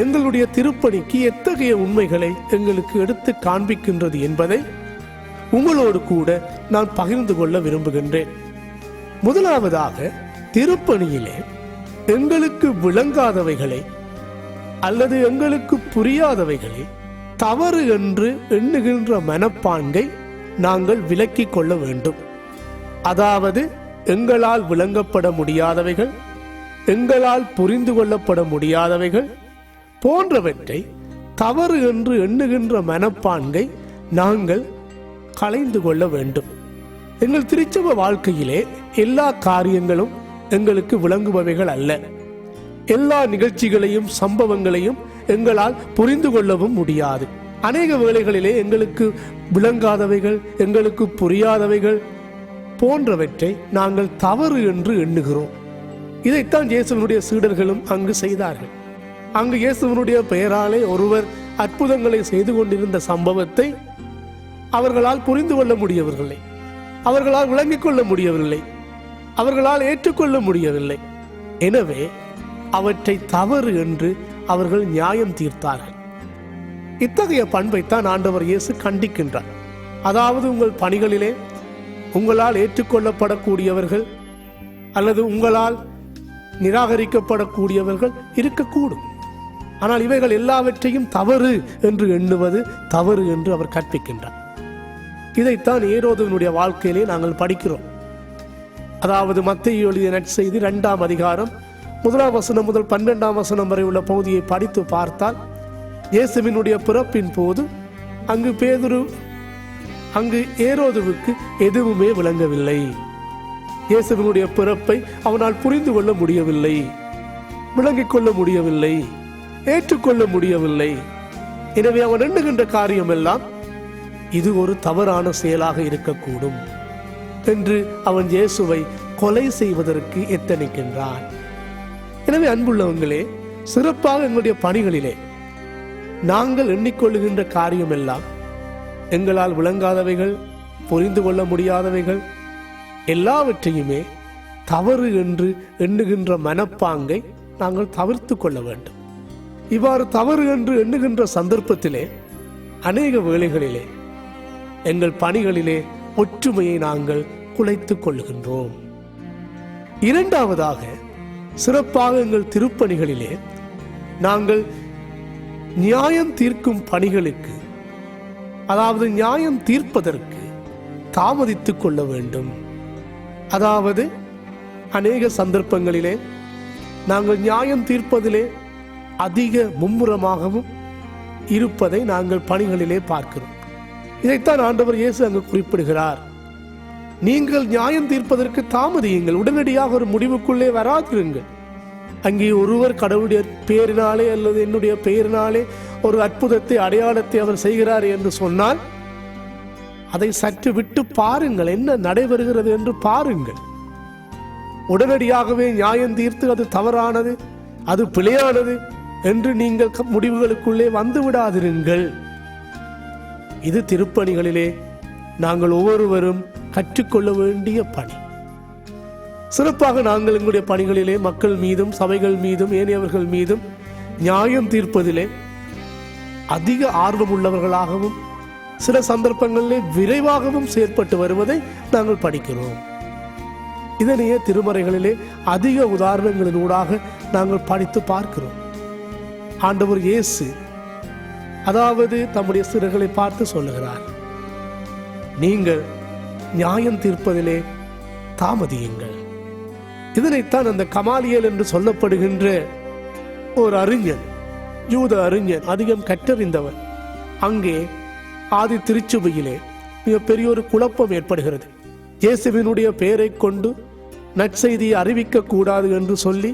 எங்களுடைய திருப்பணிக்கு எத்தகைய உண்மைகளை எங்களுக்கு எடுத்து காண்பிக்கின்றது என்பதை உங்களோடு கூட நான் பகிர்ந்து கொள்ள விரும்புகின்றேன். முதலாவதாக, திருப்பணியிலே எங்களுக்கு விளங்காதவைகளை அல்லது எங்களுக்கு புரியாதவைகளை தவறு என்று எண்ணுகின்ற மனப்பாங்கை நாங்கள் விலக்கிக் கொள்ள வேண்டும். அதாவது எங்களால் விளங்கப்பட முடியாதவைகள், எங்களால் புரிந்து கொள்ளப்பட முடியாதவைகள் போன்றவற்றை தவறு என்று எண்ணுகின்ற மனப்பாங்கை நாங்கள் களைந்து கொள்ள வேண்டும். எங்கள் திருச்சபை வாழ்க்கையிலே எல்லா காரியங்களும் எங்களுக்கு விளங்குபவைகள் அல்ல. எல்லா நிகழ்ச்சிகளையும் சம்பவங்களையும் எங்களால் புரிந்து கொள்ளவும் முடியாது. அநேக வேளைகளிலே எங்களுக்கு விளங்காதவைகள், எங்களுக்கு புரியாதவைகள் போன்றவற்றை நாங்கள் தவறு என்று எண்ணுகிறோம். இதைத்தான் இயேசுவினுடைய சீடர்களும் அங்கு செய்தார்கள். அங்கு இயேசுவினுடைய பெயராலே ஒருவர் அற்புதங்களை செய்து கொண்டிருந்த சம்பவத்தை அவர்களால் புரிந்து கொள்ள முடியவில்லை, அவர்களால் விளங்கிக் கொள்ள முடியவில்லை, அவர்களால் ஏற்றுக்கொள்ள முடியவில்லை. எனவே அவற்றை தவறு என்று அவர்கள் நியாயம் தீர்த்தார்கள். இத்தகைய பண்பைத்தான் ஆண்டவர் இயேசு கண்டிக்கின்றார். அதாவது உங்கள் பணிகளிலே உங்களால் ஏற்றுக்கொள்ளப்படக்கூடியவர்கள் அல்லது உங்களால் நிராகரிக்கப்படக்கூடியவர்கள் இருக்கக்கூடும். ஆனால் இவைகள் எல்லாவற்றையும் தவறு என்று எண்ணுவது தவறு என்று அவர் கற்பிக்கின்றார். இதைத்தான் ஏரோதுவினுடைய வாழ்க்கையிலே நாங்கள் படிக்கிறோம். அதாவது மத்தேயு எழுதிய நற்செய்தி 2ஆம் அதிகாரம் 1ஆம் வசனம் முதல் 12ஆம் வசனம் வரை உள்ள பகுதியை படித்து பார்த்தால், இயேசுவினுடைய பிறப்பின் போது அங்கு ஏரோதுவுக்கு எதுவுமே விளங்கவில்லை. இயேசுவினுடைய பிறப்பை அவனால் புரிந்து கொள்ள முடியவில்லை, விளங்கிக் கொள்ள முடியவில்லை, ஏற்றுக்கொள்ள முடியவில்லை. எனவே அவன் எண்ணுகின்ற காரியம் எல்லாம் இது ஒரு தவறான செயலாக இருக்கக்கூடும் என்று அவன் இயேசுவை கொலை செய்வதற்கு எத்தனிக்கின்றான். எனவே அன்புள்ளவங்களே, சிறப்பாக எங்களுடைய பணிகளிலே நாங்கள் எண்ணிக்கொள்ளுகின்ற காரியம் எல்லாம் எங்களால் விளங்காதவைகள், புரிந்து கொள்ள முடியாதவைகள் எல்லாவற்றையுமே தவறு என்று எண்ணுகின்ற மனப்பாங்கை நாங்கள் தவிர்த்து கொள்ள வேண்டும். இவ்வாறு தவறு என்று எண்ணுகின்ற சந்தர்ப்பத்திலே அநேக வேளைகளிலே எங்கள் பணிகளிலே ஒற்றுமையை நாங்கள் குலைத்துக் கொள்ளுகின்றோம். இரண்டாவதாக, சிறப்பாக எங்கள் திருப்பணிகளிலே நாங்கள் நியாயம் தீர்க்கும் பணிகளுக்கு, அதாவது நியாயம் தீர்ப்பதற்கு தாமதித்துக் கொள்ள வேண்டும். அதாவது அநேக சந்தர்ப்பங்களிலே நாங்கள் நியாயம் தீர்ப்பதிலே அதிக மும்முரமாகவும் இருப்பதை நாங்கள் பணிகளிலே பார்க்கிறோம். இதைத்தான் ஆண்டவர் இயேசு அங்கு குறிப்பிடுகிறார். நீங்கள் நியாயம் தீர்ப்பதற்கு தாமதியுங்கள், உடனடியாக ஒரு முடிவுக்குள்ளே வராதிருங்கள். அங்கே ஒருவர் கடவுளுடைய பெயரினாலே அல்லது என்னுடைய பெயரினாலே ஒரு அற்புதத்தை, அடையாளத்தை அவர் செய்கிறார் என்று சொன்னால் அதை சற்று விட்டு பாருங்கள், என்ன நடைபெறுகிறது என்று பாருங்கள். உடனடியாகவே நியாயம் தீர்த்து அது தவறானது, அது பிழையானது என்று நீங்கள் முடிவுகளுக்குள்ளே வந்து விடாதிருங்கள். இது திருப்பணிகளிலே நாங்கள் ஒவ்வொருவரும் கற்றுக்கொள்ள வேண்டிய பணி. சிறப்பாக நாங்கள் எங்களுடைய பணிகளிலே மக்கள் மீதும் சபைகள் மீதும் ஏனையவர்கள் மீதும் நியாயம் தீர்ப்பதிலே அதிக ஆர்வம் உள்ளவர்களாகவும் சில சந்தர்ப்பங்களிலே விரைவாகவும் செயற்பட்டு வருவதை நாங்கள் படிக்கிறோம். இதனையே திருமறைகளிலே அதிக உதாரணங்களினூடாக நாங்கள் படித்து பார்க்கிறோம். ஆண்டவர் இயேசு அதாவது தம்முடைய சீடர்களை பார்த்து சொல்லுகிறார், நீங்கள் நியாயம் தீர்ப்பதிலே தாமதியுங்கள். இதனைத்தான் அந்த கமாலியேல் என்று சொல்லப்படுகின்ற ஒரு அறிஞன், யூத அறிஞன், அதிகம் கற்றறிந்தவர், அங்கே ஆதி திருச்சபையிலே மிகப்பெரிய ஒரு குழப்பம் ஏற்படுகிறது. இயேசுவினுடைய பெயரை கொண்டு நற்செய்தியை அறிவிக்க கூடாது என்று சொல்லி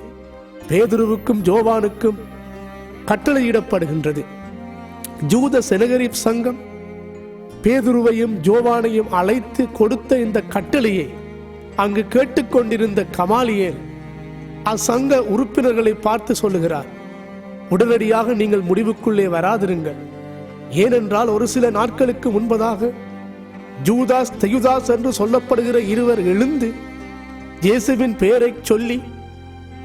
பேதுருவுக்கும் யோவானுக்கும் கட்டளையிடப்படுகின்றது. யூத செனகரிப் சங்கம் பேதுருவையும் யோவானையும் அழைத்து கொடுத்த இந்த கட்டளையை அங்கு கேட்டுக்கொண்டிருந்த கமாலியேல் அச்சங்க உறுப்பினர்களை பார்த்து சொல்லுகிறார், உடனடியாக நீங்கள் முடிவுக்குள்ளே வராதிருங்கள். ஏனென்றால் ஒரு சில நாட்களுக்கு முன்பதாக ஜூதாஸ் தெயுதாஸ் என்று சொல்லப்படுகிற இருவர் எழுந்து இயேசுவின் பெயரை சொல்லி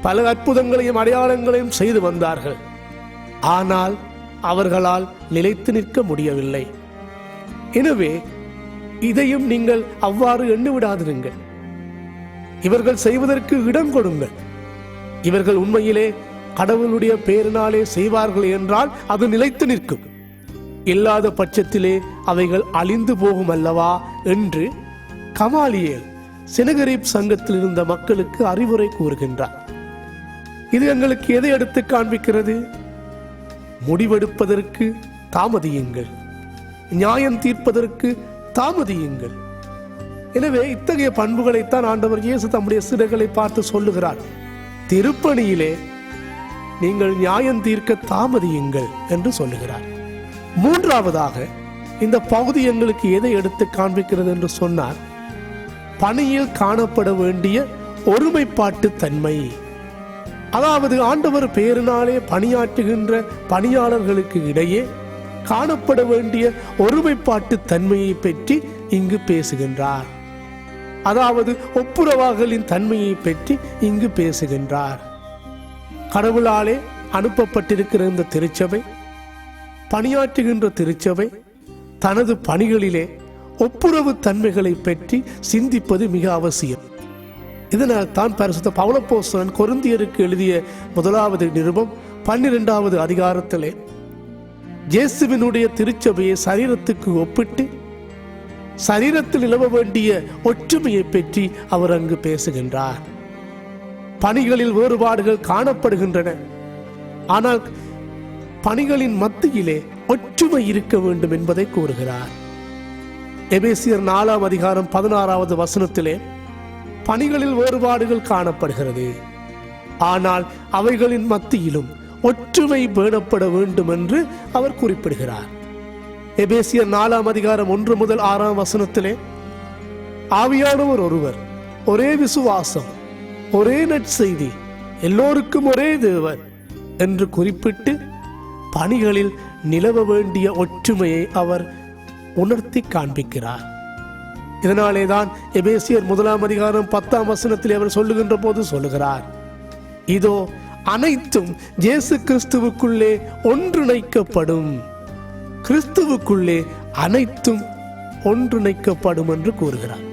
பல அற்புதங்களையும் அடையாளங்களையும் செய்து வந்தார்கள். ஆனால் அவர்களால் நிலைத்து நிற்க முடியவில்லை. எனவே இதையும் நீங்கள் அவ்வாறு எண்ணிவிடாதிருங்கள். இவர்கள் செய்வதற்கு இடம் கொடுங்கள். இவர்கள் உண்மையிலே கடவுளுடைய பெயரினாலே செய்வார்கள் என்றால் அது நிலைத்து நிற்கும். இல்லாத பட்சத்திலே அவைகள் அழிந்து போகும் அல்லவா என்று கமாலியேல் செனகரீப் சங்கத்தில் இருந்த மக்களுக்கு அறிவுரை கூறுகின்றார். இது எங்களுக்கு எதை எடுத்து காண்பிக்கிறது? முடிவெடுப்பதற்கு தாமதியுங்கள், நியாயம் தீர்ப்பதற்கு தாமதியுங்கள். எனவே இத்தகைய பண்புகளைத்தான் ஆண்டவர் இயேசு தம்முடைய சீடர்களை பார்த்து சொல்லுகிறார். திருப்பணியிலே நீங்கள் நியாயம் தீர்க்க தாமதியுங்கள் என்று சொல்லுகிறார். மூன்றாவதாக இந்த பகுதி எங்களுக்கு எதை எடுத்து காண்பிக்கிறது என்று சொன்னார், பணியில் காணப்பட வேண்டிய ஒருமைப்பாட்டு தன்மை. அதாவது ஆண்டவர் பெயரினாலே பணியாற்றுகின்ற பணியாளர்களுக்கு இடையே காணப்பட வேண்டிய ஒருமைப்பாட்டு தன்மையை பற்றி இங்கு பேசுகின்றார். அதாவது ஒப்புரவாகலின் தன்மையை பற்றி இங்கு பேசுகின்றார். கடவுளாலே அனுப்பப்பட்டிருக்கிற இந்த திருச்சபை, பணியாற்றுகின்ற திருச்சபை தனது பணிகளிலே ஒப்புரவு தன்மைகளை பற்றி சிந்திப்பது மிக அவசியம். இதனால் தான் பரிசுத்த பவுலப்போஸ்தலன் கொரிந்தியருக்கு எழுதிய 1வது நிருபம் 12வது அதிகாரத்திலே இயேசுவினுடைய திருச்சபையை சரீரத்துக்கு ஒப்பிட்டு சரீரத்தில் நிலவ வேண்டிய ஒற்றுமையை பற்றி அவர் அங்கு பேசுகின்றார். பணிகளில் வேறுபாடுகள் காணப்படுகின்றன, ஆனால் பணிகளின் மத்தியிலே ஒற்றுமை இருக்க வேண்டும் என்பதை கூறுகிறார். எபேசியர் 4ஆம் அதிகாரம் 16வது வசனத்திலே பணிகளில் வேறுபாடுகள் காணப்படுகிறது, ஆனால் அவைகளின் மத்தியிலும் ஒற்றுமை பேணப்பட வேண்டும் என்று அவர் குறிப்பிடுகிறார். எபேசியர் 4ஆம் அதிகாரம் 1 முதல் 6ஆம் வசனத்திலே ஆவியானவர் ஒருவர், ஒரே விசுவாசம், ஒரே நற்செய்தி, எல்லோருக்கும் ஒரே தேவன் என்று குறிப்பிட்டு பணிகளில் நிலவ வேண்டிய ஒற்றுமையை அவர் உணர்த்தி காண்பிக்கிறார். இதனாலேதான் எபேசியர் 1ஆம் அதிகாரம் 10ஆம் வசனத்தில் அவர் சொல்லுகின்ற போது சொல்லுகிறார், இதோ அனைத்தும் இயேசு கிறிஸ்துவுக்குள்ளே ஒன்றிணைக்கப்படும். கிறிஸ்துவுக்குள்ளே அனைத்தும் ஒன்றிணைக்கப்படும் என்று கூறுகிறார்.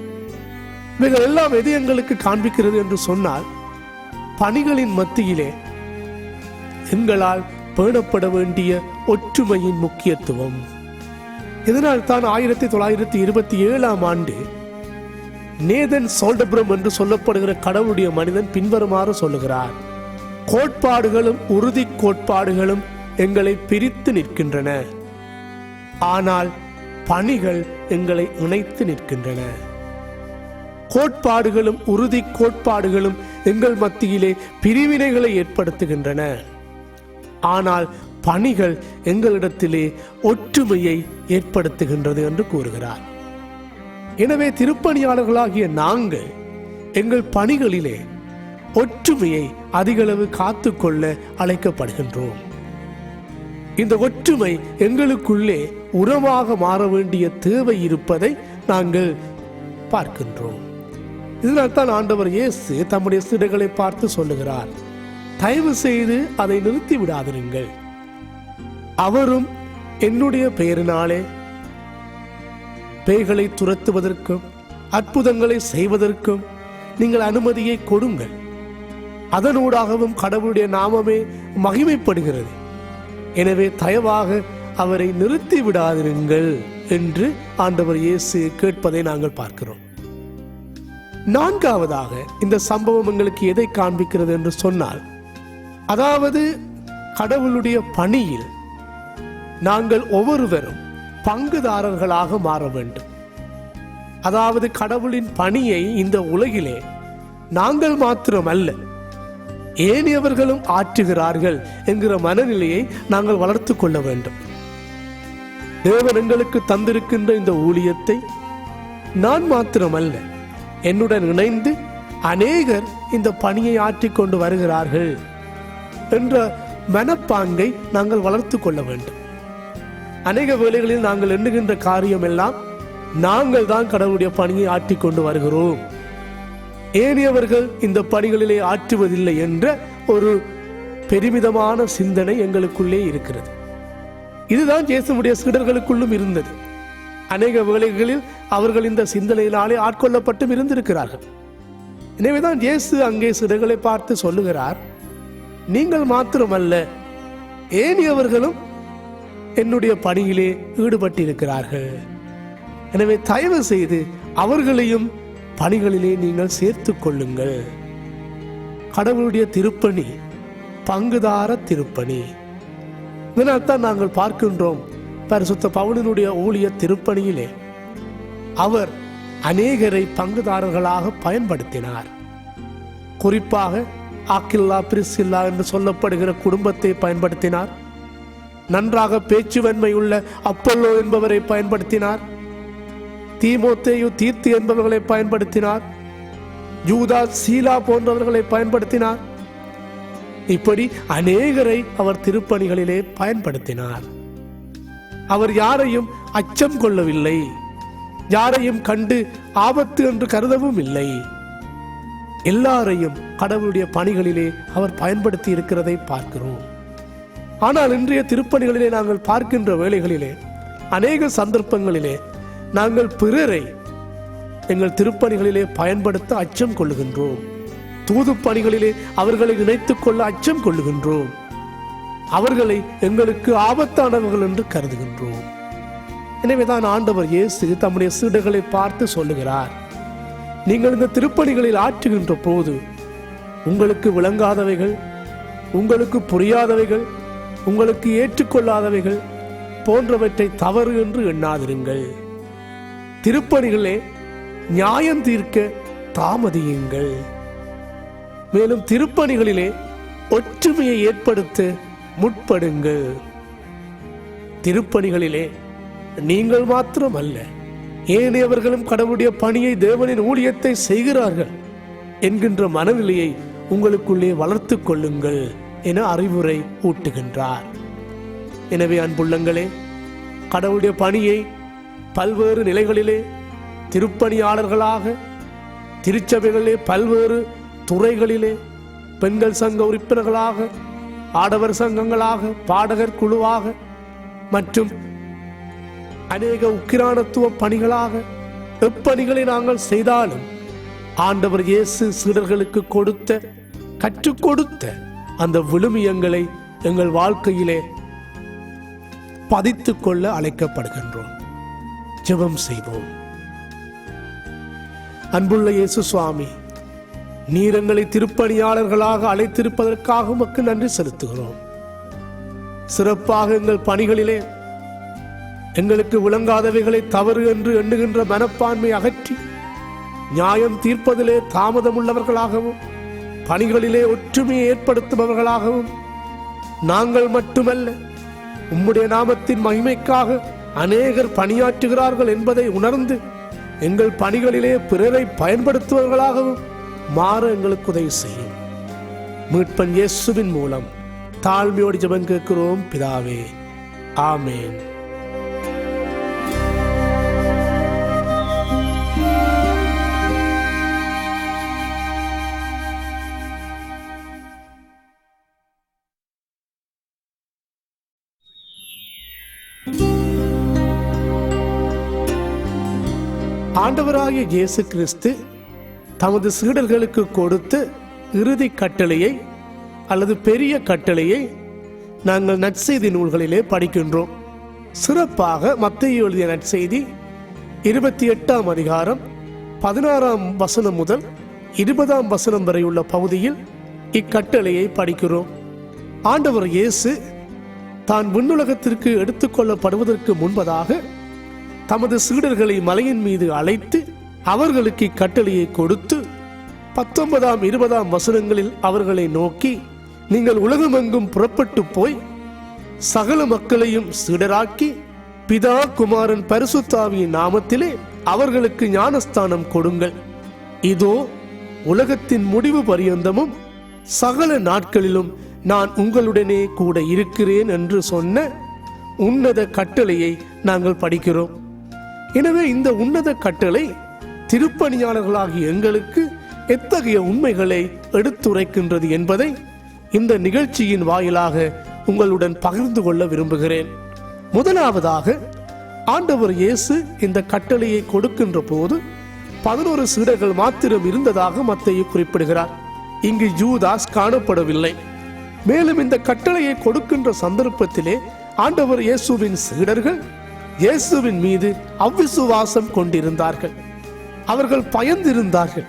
இவைகள் எல்லாம் எது எங்களுக்கு காண்பிக்கிறது என்று சொன்னால், பணிகளின் மத்தியிலே எங்களால் பேணப்பட வேண்டிய ஒற்றுமையின் முக்கியத்துவம். இதனால் தான் 1927ஆம் ஆண்டு நேதன் சோல்டபிரம் என்று சொல்லப்படுகிற கடவுளுடைய மனிதன் பின்வருமாறு சொல்லுகிறார், கோட்பாடுகளும் உறுதி கோட்பாடுகளும் எங்களை பிரித்து நிற்கின்றன, ஆனால் பணிகள் எங்களை இணைத்து நிற்கின்றன. கோட்பாடுகளும் உறுதி கோட்பாடுகளும் எங்கள் மத்தியிலே பிரிவினைகளை ஏற்படுத்துகின்றன, ஆனால் பணிகள் எங்களிடத்திலே ஒற்றுமையை ஏற்படுத்துகின்றது என்று கூறுகிறார். எனவே திருப்பணியாளர்களாகிய நாங்கள் எங்கள் பணிகளிலே ஒற்றுமையை அதிகளவு காத்துக்கொள்ள அழைக்கப்படுகின்றோம். இந்த ஒற்றுமை எங்களுக்குள்ளே உறவாக மாற வேண்டிய தேவை இருப்பதை நாங்கள் பார்க்கின்றோம். இதனால் தான் ஆண்டவர் இயேசு தம்முடைய சீடர்களை பார்த்து சொல்லுகிறார், தயவு செய்து அதை நிறுத்தி விடாதிருங்கள். அவரும் என்னுடைய பெயரினாலே பேய்களை துரத்துவதற்கும் அற்புதங்களை செய்வதற்கும் நீங்கள் அனுமதியை கொடுங்கள். அதனூடாகவும் கடவுளுடைய நாமமே மகிமைப்படுகிறது. எனவே தயவாக அவரை நிறுத்தி விடாதிருங்கள் என்று ஆண்டவர் இயேசு கேட்பதை நாங்கள் பார்க்கிறோம். நான்காவதாக இந்த சம்பவம் எங்களுக்கு எதை காண்பிக்கிறது என்று சொன்னால், அதாவது கடவுளுடைய பணியில் நாங்கள் ஒவ்வொருவரும் பங்குதாரர்களாக மாற வேண்டும். அதாவது கடவுளின் பணியை இந்த உலகிலே நாங்கள் மாத்திரமல்ல, ஏனையவர்களும் ஆற்றுகிறார்கள் என்கிற மனநிலையை நாங்கள் வளர்த்து கொள்ள வேண்டும். தேவன் எங்களுக்கு தந்திருக்கின்ற இந்த ஊழியத்தை நான் மாத்திரமல்ல, என்னுடன் இணைந்து அநேகர் இந்த பணியை ஆற்றிக்கொண்டு வருகிறார்கள் என்ற மனப்பாங்கை நாங்கள் வளர்த்து கொள்ள வேண்டும். அநேக வேளைகளில் நாங்கள் எண்ணுகின்ற காரியம் எல்லாம் நாங்கள் தான் கடவுளுடைய பணியை ஆற்றிக் கொண்டு வருகிறோம், ஏனையவர்கள் இந்த பணிகளிலே ஆற்றுவதில்லை என்ற ஒரு பெருமிதமான சிந்தனை எங்களுக்குள்ளே இருக்கிறது. இதுதான் இயேசுவுடைய சீடர்களுக்குள்ளும் இருந்தது. அநேக வேளைகளில் அவர்கள் இந்த சிந்தனையினாலே ஆட்கொள்ளப்பட்டும் இருந்திருக்கிறார்கள். எனவேதான் இயேசு அங்கே சீடர்களை பார்த்து சொல்லுகிறார், நீங்கள் மாத்திரமல்ல, ஏனையவர்களும் என்னுடைய பணியிலே ஈடுபட்டிருக்கிறார்கள். எனவே தயவு செய்து அவர்களையும் பணிகளிலே நீங்கள் சேர்த்துக் கொள்ளுங்கள். கடவுளுடைய திருப்பணி பங்குதார திருப்பணி. இதனால்தான் நாங்கள் பார்க்கின்றோம், பரிசுத்த பவுலினுடைய ஊழிய திருப்பணியிலே அவர் அநேகரை பங்குதாரர்களாக பயன்படுத்தினார். குறிப்பாக ஆக்கில்லா பிரிஸ்கில்லா என்று சொல்லப்படுகிற குடும்பத்தை பயன்படுத்தினார். நன்றாக பேச்சுவன்மை உள்ள அப்பல்லோ என்பவரை பயன்படுத்தினார். தீமோத்தேயு தீத்து என்பவர்களை பயன்படுத்தினார். யூதா சீலா போன்றவர்களை பயன்படுத்தினார். இப்படி அநேகரை அவர் திருப்பணிகளிலே பயன்படுத்தினார். அவர் யாரையும் அச்சம் கொள்ளவில்லை, யாரையும் கண்டு ஆபத்து என்று கருதவும் இல்லை. எல்லாரையும் கடவுளுடைய பணிகளிலே அவர் பயன்படுத்தி இருக்கிறதை பார்க்கிறோம். ஆனால் இன்றைய திருப்பணிகளிலே நாங்கள் பார்க்கின்ற வேளைகளிலே அநேக சந்தர்ப்பங்களிலே நாங்கள் பிறரை எங்கள் திருப்பணிகளிலே பயன்படுத்த அச்சம் கொள்ளுகின்றோம். தூது பணிகளிலே அவர்களை இணைத்துக் கொள்ள அச்சம் கொள்ளுகின்றோம். அவர்களை எங்களுக்கு ஆபத்தானவர்கள் என்று கருதுகின்றோம். எனவேதான் ஆண்டவர் இயேசு தம்முடைய சீடர்களை பார்த்து சொல்லுகிறார், நீங்கள் இந்த திருப்பணிகளில் ஆற்றுகின்ற போது உங்களுக்கு விளங்காதவைகள், உங்களுக்கு புரியாதவைகள், உங்களுக்கு ஏற்றுக்கொள்ளாதவைகள் போன்றவற்றை தவறு என்று எண்ணாதிருங்கள். திருப்பணிகளே நியாயம் தீர்க்க தாமதியுங்கள். மேலும் திருப்பணிகளிலே ஒற்றுமையை ஏற்படுத்த முற்படுங்கள். திருப்பணிகளிலே நீங்கள் மாத்திரம் அல்ல, ஏனையவர்களும் கடவுளுடைய பணியை, தேவனின் ஊழியத்தை செய்கிறார்கள் என்கின்ற மனநிலையை உங்களுக்குள்ளே வளர்த்து கொள்ளுங்கள் என அறிவுரை ஊட்டுகின்றார். எனவே அன்புள்ளங்களே, கடவுளுடைய பணியை பல்வேறு நிலைகளிலே திருப்பணியாளர்களாக, திருச்சபைகளிலே பல்வேறு துறைகளிலே பெண்கள் சங்க உறுப்பினர்களாக, ஆடவர் சங்கங்களாக, பாடகர் குழுவாக மற்றும் அநேக உக்கிரானத்துவ பணிகளாக எப்பணிகளை நாங்கள் செய்தாலும் ஆண்டவர் இயேசு சீடர்களுக்கு கற்றுக் கொடுத்த அந்த விழுமியங்களை எங்கள் வாழ்க்கையிலே பதித்துக் கொள்ள அழைக்கப்படுகின்றோம். ஜெபம் செய்வோம். அன்புள்ள இயேசு சுவாமி, நீர் எங்களை திருப்பணியாளர்களாக அழைத்திருப்பதற்காக உமக்கு நன்றி செலுத்துகிறோம். சிறப்பாக எங்கள் பணிகளிலே எங்களுக்கு விளங்காதவைகளை தவறு என்று எண்ணுகின்ற மனப்பான்மை அகற்றி நியாயம் தீர்ப்பதிலே தாமதமுள்ளவர்களாகவும், பணிகளிலே ஒற்றுமையை ஏற்படுத்துபவர்களாகவும், நாங்கள் மட்டுமல்ல, உம்முடைய நாமத்தின் மகிமைக்காக அநேகர் பணியாற்றுகிறார்கள் என்பதை உணர்ந்து எங்கள் பணிகளிலே பிறரை பயன்படுத்துபவர்களாகவும் மாற எங்களுக்கு உதவி செய்யும். மீட்பன் இயேசுவின் மூலம் தாழ்மையோடு ஜெபம் கேட்கிறோம் பிதாவே, ஆமேன். ஆண்டவராகிய இயேசு கிறிஸ்து தமது சீடர்களுக்கு கொடுத்த இறுதி கட்டளையை அல்லது பெரிய கட்டளையை நாங்கள் நற்செய்தி நூல்களிலே படிக்கின்றோம். சிறப்பாக மத்தேயு எழுதிய நற்செய்தி 28ஆம் அதிகாரம் 16ஆம் வசனம் முதல் 20ஆம் வசனம் வரை உள்ள பகுதியில் இக்கட்டளையை படிக்கிறோம். ஆண்டவர் இயேசு தான் விண்ணுலகத்திற்கு எடுத்துக்கொள்ளப்படுவதற்கு முன்பதாக தமது சீடர்களை மலையின் மீது அழைத்து அவர்களுக்கு இக்கட்டளையை கொடுத்து 19ஆம் 20ஆம் வசனங்களில் அவர்களை நோக்கி, நீங்கள் உலகமெங்கும் புறப்பட்டு போய் சகல மக்களையும் சீடராக்கி பிதா குமாரன் பரிசுத்த ஆவியின் நாமத்திலே அவர்களுக்கு ஞானஸ்தானம் கொடுங்கள். இதோ உலகத்தின் முடிவு பரியந்தமும் சகல நாட்களிலும் நான் உங்களுடனே கூட இருக்கிறேன் என்று சொன்ன உன்னத கட்டளையை நாங்கள் படிக்கிறோம். எனவே இந்த உன்னத கட்டளை திருப்பணியாளர்களாகிய எங்களுக்கு எத்தகைய உண்மைகளை எடுத்துரைக்கின்றது என்பதை இந்த நிகழ்ச்சியின் வாயிலாக உங்களுடன் பகிர்ந்து கொள்ள விரும்புகிறேன். முதலாவதாக, ஆண்டவர் இயேசு இந்த கட்டளையை கொடுக்கின்ற போது 11 சீடர்கள் மாத்திரம் இருந்ததாக மத்தேயு குறிப்பிடுகிறார். இங்கு யூதாஸ் காணப்படவில்லை. மேலும் இந்த கட்டளையை கொடுக்கின்ற சந்தர்ப்பத்திலே ஆண்டவர் இயேசுவின் சீடர்கள் இயேசுவின் மீது அவ்விசுவாசம் கொண்டிருந்தார்கள். அவர்கள் பயந்திருந்தார்கள்.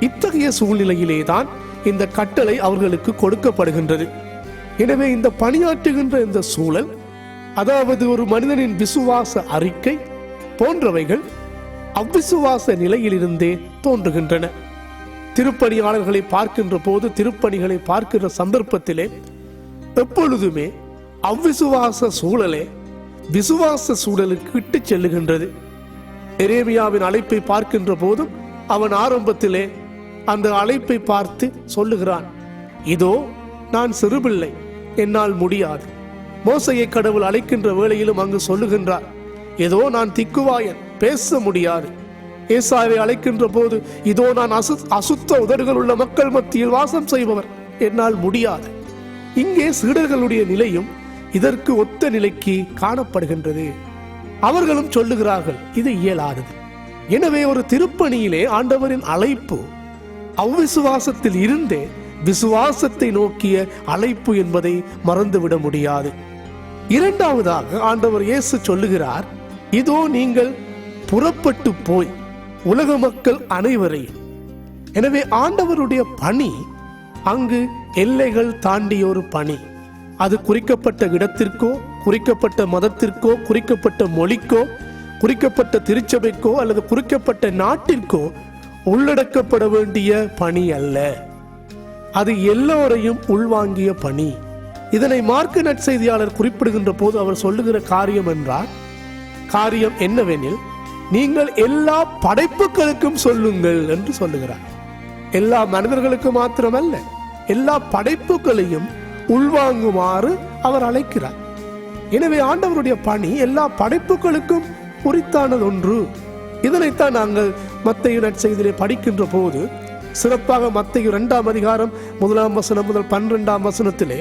இத்தகைய சூழ்நிலையிலேதான் இந்த கட்டளை அவர்களுக்கு கொடுக்கப்படுகின்றது. எனவே இந்த பணியாற்றுகின்ற இந்த சூழல், அதாவது ஒரு மனிதனின் விசுவாச அறிக்கை போன்றவைகள் அவ்விசுவாச நிலையிலிருந்தே தோன்றுகின்றன. திருப்பணியாளர்களை பார்க்கின்ற போது, திருப்பணிகளை பார்க்கின்ற சந்தர்ப்பத்திலே எப்பொழுதுமே அவ்விசுவாச சூழலே விசுவாச சூழலுக்கு இட்டு செல்லுகின்றது. எரேமியாவின் அழைப்பை பார்க்கின்ற போதும் அவன் ஆரம்பத்திலே அந்த அழைப்பை பார்த்து சொல்லுகிறான், இதோ நான் சிறுபிள்ளை, என்னால் முடியாது. மோசையை கடவுள் அழைக்கின்ற வேளையிலும் அங்கு சொல்லுகின்றார், ஏதோ நான் திக்குவாயன், பேச முடியாது. ஏசாவை அழைக்கின்ற போது, இதோ நான் அசுத்த உதடுகள் உள்ள மக்கள் மத்தியில் வாசம் செய்பவர், என்னால் முடியாது. இங்கே சீடர்களுடைய நிலையும் இதற்கு ஒத்த நிலைக்கு காணப்படுகின்றது. அவர்களும் சொல்லுகிறார்கள், இது இயலாதது. எனவே ஒரு திருப்பணியிலே ஆண்டவரின் அழைப்பு அவ்விசுவாசத்தில் இருந்தே விசுவாசத்தை நோக்கிய அழைப்பு என்பதை மறந்துவிட முடியாது. இரண்டாவதாக ஆண்டவர் இயேசு சொல்லுகிறார், இதோ நீங்கள் புறப்பட்டு போய் உலக மக்கள் அனைவரையும். எனவே ஆண்டவருடைய பணி அங்கு எல்லைகள் தாண்டிய ஒரு பணி. அது குறிக்கப்பட்ட இடத்திற்கோ, குறிக்கப்பட்ட மதத்திற்கோ, குறிக்கப்பட்ட மொழிக்கோ, குறிக்கப்பட்ட திருச்சபைக்கோ அல்லது குறிக்கப்பட்ட நாட்டிற்கோ உள்ளடக்கப்பட வேண்டிய பணி அல்ல. அது எல்லோரையும் உள்வாங்கிய பணி. இதனை மார்க்கு நற்செய்தியாளர் குறிப்பிடுகின்ற போது அவர் சொல்லுகிற காரியம் என்னவெனில், நீங்கள் எல்லா படைப்புகளுக்கும் சொல்லுங்கள் என்று சொல்லுகிறார். எல்லா மனிதர்களுக்கு மாத்திரமல்ல, எல்லா படைப்புகளையும் உள்வாங்குமாறு அவர் அழைக்கிறார். எனவே ஆண்டவருடைய பணி எல்லா படைப்புகளுக்கும் உரித்தானது ஒன்று. இதனைத்தான் நாங்கள் மத்தேயு நற்செய்தியிலே படிக்கின்ற போது, சிறப்பாக மத்தேயு 2ஆம் அதிகாரம் 1ஆம் வசனம் முதல் 12ஆம் வசனத்திலே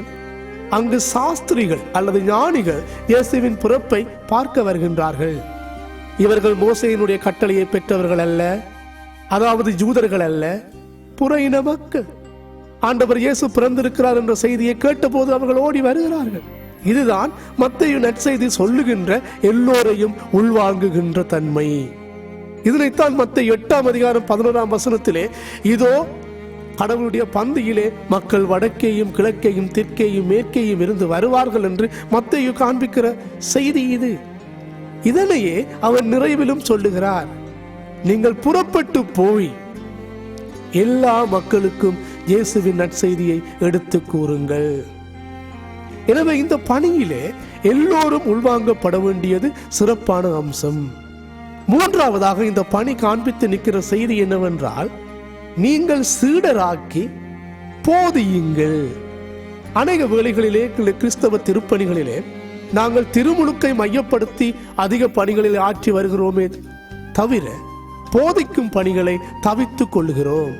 அங்கு சாஸ்திரிகள் அல்லது ஞானிகள் இயேசுவின் பிறப்பை பார்க்க வருகின்றார்கள். இவர்கள் மோசேயினுடைய கட்டளையை பெற்றவர்கள் அல்ல, அதாவது யூதர்கள் அல்ல, புற இன மக்கள். ஆண்டவர் இயேசு பிறந்திருக்கிறார் என்ற செய்தியை கேட்டபோது அவர்கள் ஓடி வருகிறார்கள். இதுதான் மத்தேயு நற்செய்தி சொல்லுகின்ற எல்லோரையும் உள்வாங்குகின்ற தன்மை. இதனைத்தான் மத்தேயு 8ஆம் அதிகாரம் 11ஆம் வசனத்திலே, இதோ கடவுளுடைய பந்தியிலே மக்கள் வடக்கேயும் கிழக்கேயும் தெற்கேயும் மேற்கேயும் இருந்து வருவார்கள் என்று மத்தேயு காண்பிக்கிற செய்தி இது. இதனையே அவர் நிறைவிலும் சொல்லுகிறார், நீங்கள் புறப்பட்டு போய் எல்லா மக்களுக்கும் இயேசுவின் நற்செய்தியை எடுத்து கூறுங்கள். எனவே இந்த பணியிலே எல்லோரும் உள்வாங்கப்பட வேண்டியது சிறப்பான அம்சம். மூன்றாவதாக இந்த பணி காண்பித்து நிற்கிற செய்தி என்னவென்றால், நீங்கள் சீடராக்கி போதியுங்கள். அநேக வேளைகளிலே கிறிஸ்தவ திருப்பணிகளிலே நாங்கள் திருமுழுக்கை மையப்படுத்தி அதிக பணிகளில் ஆற்றி வருகிறோமே தவிர போதிக்கும் பணிகளை தவித்துக் கொள்ளுகிறோம்.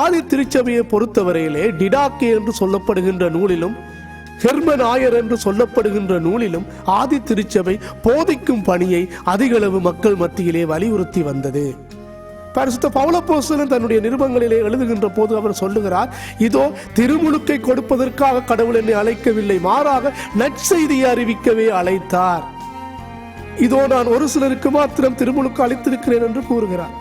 ஆதி திருச்சபையை பொறுத்தவரையிலே டிடாக்கே என்று சொல்லப்படுகின்ற நூலிலும் ஹெர்மன் ஆயர் என்று சொல்லப்படுகின்ற நூலிலும் ஆதி திருச்சபை போதிக்கும் பணியை அதிகளவு மக்கள் மத்தியிலே வலியுறுத்தி வந்தது. பரிசுத்த பவுலப்போஸ்தலன் தன்னுடைய நிருபங்களிலே எழுதுகின்ற போது அவர் சொல்லுகிறார், இதோ திருமுழுக்கை கொடுப்பதற்காக கடவுள் என்னை அழைக்கவில்லை, மாறாக நற்செய்தியை அறிவிக்கவே அழைத்தார். இதோ நான் ஒரு சிலருக்கு மாத்திரம் திருமுழுக்கு அளித்திருக்கிறேன் என்று கூறுகிறார்.